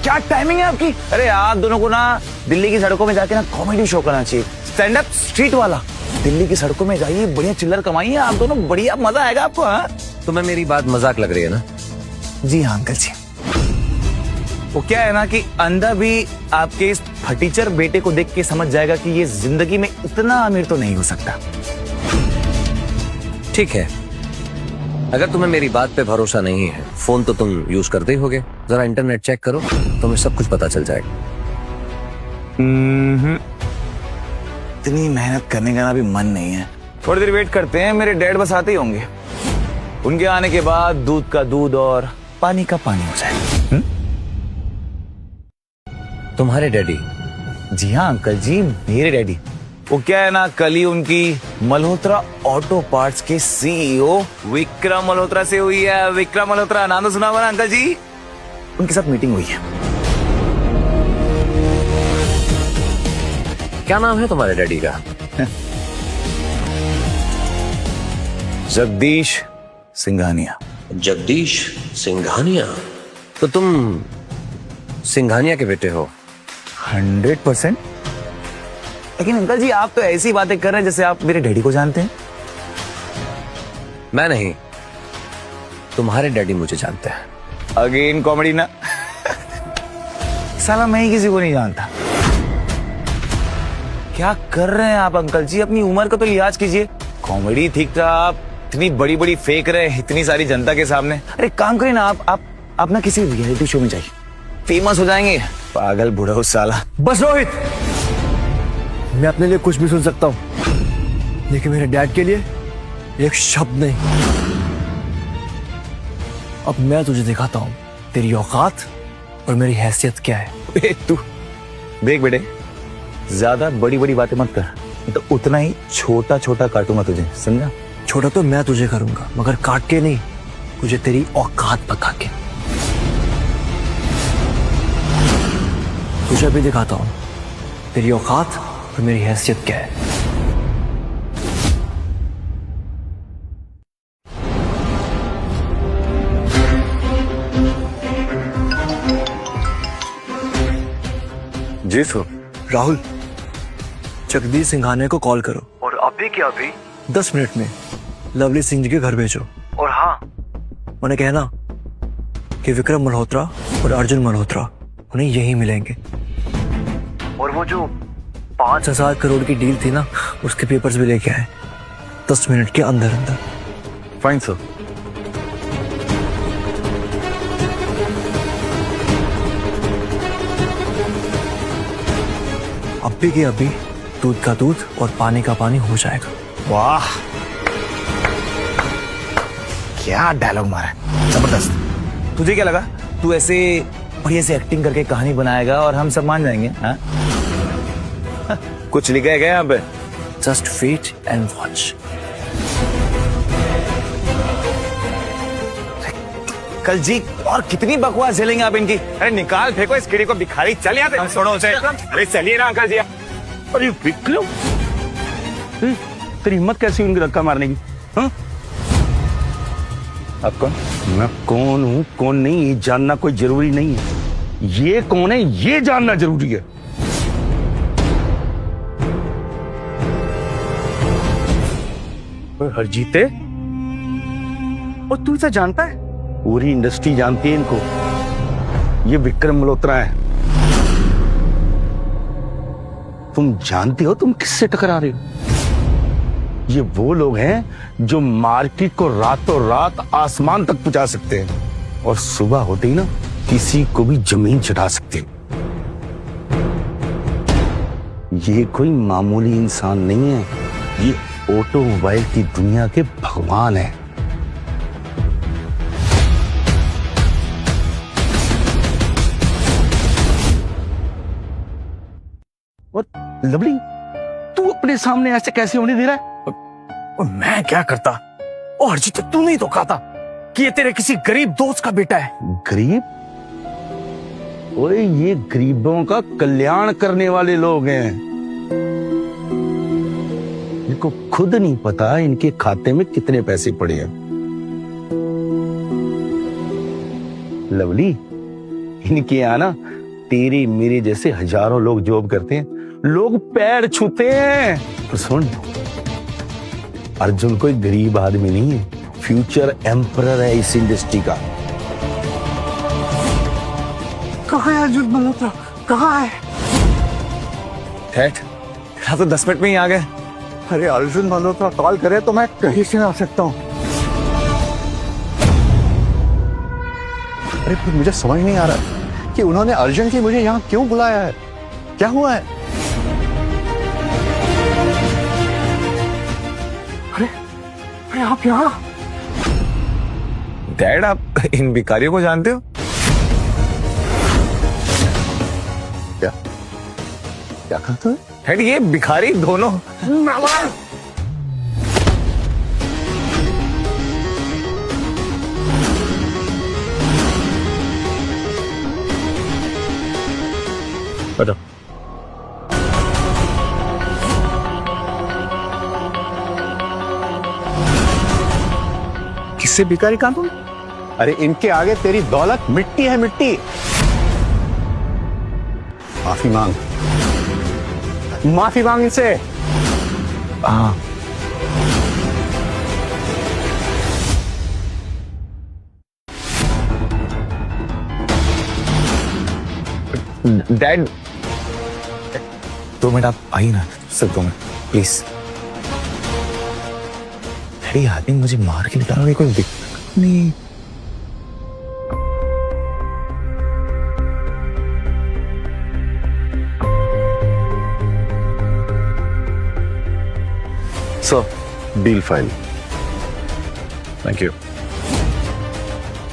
क्या टाइमिंग है आपकी? अरे आप दोनों को ना दिल्ली की सड़कों में जाके ना कॉमेडी शो करना चाहिए, स्टैंड अप स्ट्रीट वाला। दिल्ली की सड़कों में जाइए, बढ़िया चिल्लर कमाइए आप दोनों, बढ़िया मजा आएगा आपको। हाँ, तुम्हें मेरी बात मजाक लग रही है ना? जी हाँ अंकल जी। वो क्या है ना कि अंधा भी आपके इस फटीचर बेटे को देख के समझ जाएगा कि ये जिंदगी में इतना अमीर तो नहीं हो सकता। ठीक है, अगर तुम्हें मेरी बात पे भरोसा नहीं है, फोन तो तुम यूज करते ही होगे, जरा इंटरनेट चेक करो, तुम्हें सब कुछ पता चल जाएगा। इतनी मेहनत करने का ना भी मन नहीं है। थोड़ी देर वेट करते हैं, मेरे डैड बस आते ही होंगे। उनके आने के बाद दूध का दूध और पानी का पानी हो जाएगा। तुम्हारे डैडी? जी हाँ अंकल जी, मेरे डैडी। वो क्या है ना, कल ही उनकी मल्होत्रा ऑटो पार्ट्स के सीईओ विक्रम मल्होत्रा से हुई है। विक्रम मल्होत्रा नाम तो सुना हुआ ना अंकल जी? उनके साथ मीटिंग हुई है। क्या नाम है तुम्हारे डैडी का? जगदीश सिंघानिया। जगदीश सिंघानिया? तो तुम सिंघानिया के बेटे हो? 100%। लेकिन अंकल जी आप तो ऐसी बातें कर रहे हैं जैसे आप मेरे डैडी को जानते हैं। मैं नहीं, तुम्हारे डैडी मुझे जानते हैं। अगेन कॉमेडी ना। साला मैं ही किसी को नहीं जानता। क्या कर रहे हैं आप अंकल जी? अपनी उम्र का तो लिहाज कीजिए। कॉमेडी ठीक था, आप इतनी बड़ी बड़ी फेंक रहे हैं इतनी सारी जनता के सामने। अरे काम करिए ना, आप ना किसी रियलिटी शो में जाइए, फेमस हो जाएंगे। पागल बूढ़ा उस साला। बस रोहित, मैं अपने लिए कुछ भी सुन सकता हूँ, लेकिन मेरे डैड के लिए एक शब्द नहीं। अब मैं तुझे दिखाता हूँ तेरी औकात और मेरी हैसियत क्या है। तू देख बेटे, ज्यादा बड़ी बड़ी बातें मत कर, तो उतना ही छोटा छोटा काटूंगा तुझे, समझा? छोटा तो मैं तुझे करूंगा, मगर काट के नहीं, तुझे तेरी औकात बता के। तुझे भी दिखाता हूँ तेरी औकात और मेरी हैसियत क्या है। जी सर। राहुल, जगदीश सिंघानिया को कॉल करो और अभी के अभी 10 मिनट में लवली सिंह जी के घर भेजो। और हाँ, उन्हें कहना कि विक्रम मल्होत्रा और अर्जुन मल्होत्रा उन्हें यहीं मिलेंगे। और वो जो 5,000 करोड़ की डील थी ना, उसके पेपर्स भी लेके आए 10 मिनट के अंदर अंदर। Fine sir. अभी के अभी दूध का दूध और पानी का पानी हो जाएगा। वाह, क्या डायलॉग मारा है, जबरदस्त। तुझे क्या लगा तू ऐसे बढ़िया से एक्टिंग करके कहानी बनाएगा और हम सब मान जाएंगे? हाँ? कुछ लिखा है क्या यहाँ पे? Just wait and watch. कल जी और कितनी बकवास झेलेंगे आप इनकी? अरे निकाल फेंको इस कीड़ी को, भिखारी। चल यहाँ से, छोड़ो उसे। अरे चलिए ना अंकल जी। अरे विक्रम, तेरी हिम्मत कैसी उनकी धक्का मारने की? हाँ? आप कौन? मैं कौन हूँ कौन नहीं ये जानना कोई जरूरी नहीं है, ये कौन है ये जानना जरूरी है। हरजीते, और तू इसे जानता है? पूरी इंडस्ट्री जानती है इनको। ये विक्रम मल्होत्रा है। तुम जानते हो तुम किससे टकरा रहे हो? ये वो लोग हैं जो मार्केट को रातों रात आसमान तक पहुंचा सकते हैं और सुबह होते ही ना किसी को भी जमीन चढ़ा सकते हैं। ये कोई मामूली इंसान नहीं है, ये ऑटोमोबाइल की दुनिया के भगवान है। और लवली, तू अपने सामने ऐसे कैसे होने दे रहा है? और मैं क्या करता? और हरजीत, तू नहीं तो कहता कि ये तेरे किसी गरीब दोस्त का बेटा है। गरीब? ओए, ये गरीबों का कल्याण करने वाले लोग हैं। इनको खुद नहीं पता इनके खाते में कितने पैसे पड़े हैं। लवली, इनके यहाँ ना तेरे मेरे जैसे हजारों लोग जॉब करते हैं, लोग पैर छूते हैं। और सुन, अर्जुन कोई गरीब आदमी नहीं है, फ्यूचर एम्परर है इस इंडस्ट्री का। कहाँ है अर्जुन मल्होत्रा? कहाँ है? तो 10 मिनट में ही आ गए। अरे अर्जुन मल्होत्रा कॉल करे तो मैं कहीं से आ सकता हूँ। अरे फिर मुझे समझ नहीं आ रहा कि उन्होंने अर्जुन की मुझे यहाँ क्यों बुलाया है, क्या हुआ है? अरे आप यहाँ? डैड, आप इन भिखारियों को जानते हो? क्या क्या कहा तूने? डैड, ये भिखारी दोनों। बताओ। किससे भिखारी कहां तुम? अरे इनके आगे तेरी दौलत मिट्टी है, मिट्टी। माफी मांग, माफी मांग इनसे। हाँ। डैड, 2 मिनट आप आइए ना, सिर्फ 2 मिनट प्लीज। डैडी, आदमी मुझे मार के निकालोगे, कोई दिक्कत नहीं। Sir, deal fine. Thank you.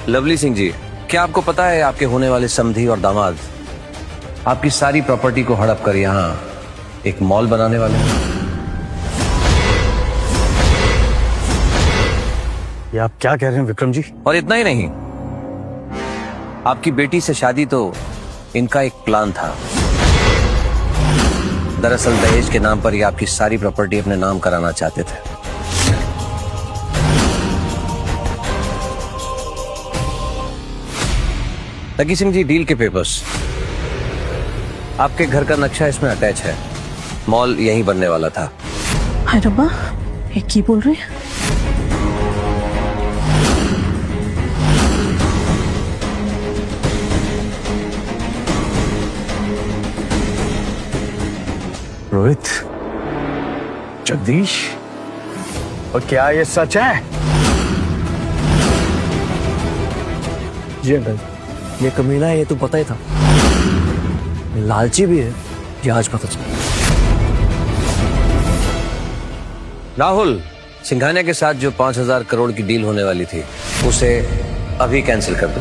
Lovely Singh ji, क्या आपको पता है आपके होने वाले समधी और दामाद आपकी सारी प्रॉपर्टी को हड़प कर यहाँ एक मॉल बनाने वाले हैं? ये आप क्या कह रहे हैं विक्रम जी? और इतना ही नहीं, आपकी बेटी से शादी तो इनका एक प्लान था। दरअसल दहेज के नाम पर ये आपकी सारी प्रॉपर्टी अपने नाम कराना चाहते थे। लकी सिंह जी, डील के पेपर्स आपके घर का नक्शा इसमें अटैच है। मॉल यहीं बनने वाला था। हाय रब्बा, ये की बोल रहे हैं? रोहित, जगदीश, और क्या ये सच है? जी अंकल, ये कमीना है ये तो पता ही था। लालची भी है ये आज पता चला। राहुल, सिंघानिया के साथ जो 5,000 करोड़ की डील होने वाली थी उसे अभी कैंसिल कर दो।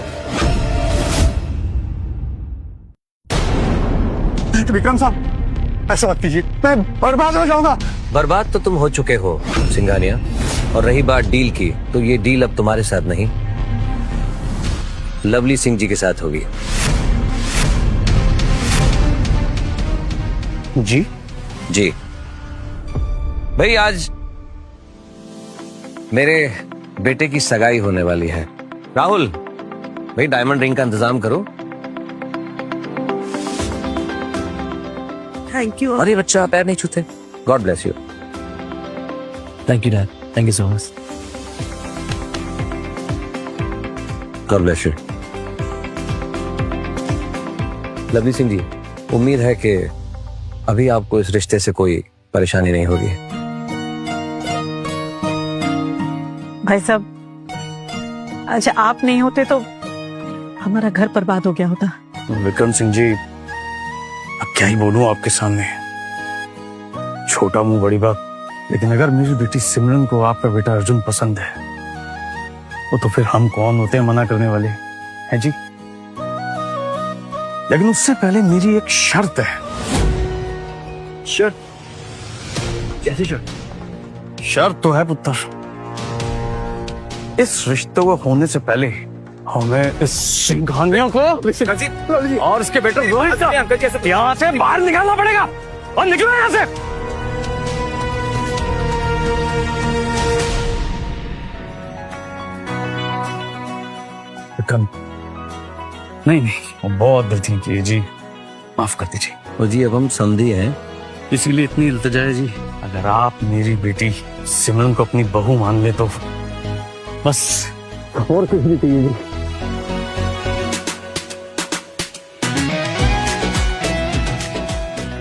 विक्रम साहब, ऐसा मत कीजिए, मैं बर्बाद हो जाऊंगा। बर्बाद तो तुम हो चुके हो सिंघानिया, और रही बात डील की, तो ये डील अब तुम्हारे साथ नहीं, लवली सिंह जी के साथ होगी। जी जी भाई, आज मेरे बेटे की सगाई होने वाली है। राहुल भाई, डायमंड रिंग का इंतजाम करो। Thank you. अरे बच्चा, पैर नहीं छूते। God bless you. Thank you dad, thank you so much. God bless you. Lovely Singh ji, उम्मीद है कि अभी आपको इस रिश्ते से कोई परेशानी नहीं होगी। भाई साहब, अच्छा आप नहीं होते तो हमारा घर बर्बाद हो गया होता। विक्रम सिंह जी, अब क्या ही बोलूं आपके सामने, छोटा मुंह बड़ी बात। लेकिन अगर मेरी बेटी सिमरन को आपका बेटा अर्जुन पसंद है, वो तो फिर हम कौन होते हैं मना करने वाले, हैं जी? लेकिन उससे पहले मेरी एक शर्त है। शर्त? कैसी शर्त? शर्त तो है पुत्र, इस रिश्ते को होने से पहले हमें इस सिंघानिया को और इसके बेटे रोहित को यहाँ से बाहर निकालना पड़ेगा। और निकलो यहाँ से। विक्रम, नहीं नहीं, वो बहुत गलती की है जी, माफ कर दीजिए। और जी अब हम समझी हैं, इसीलिए इतनी इल्तिजा है जी। अगर आप मेरी बेटी सिमरन को अपनी बहू मान ले तो बस और कुछ नहीं चाहिए जी।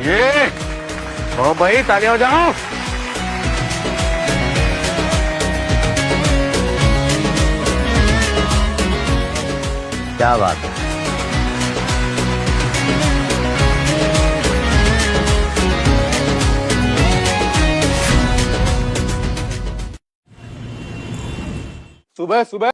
ये ओ भाई, तालियां हो जाओ। क्या बात है। सुबह सुबह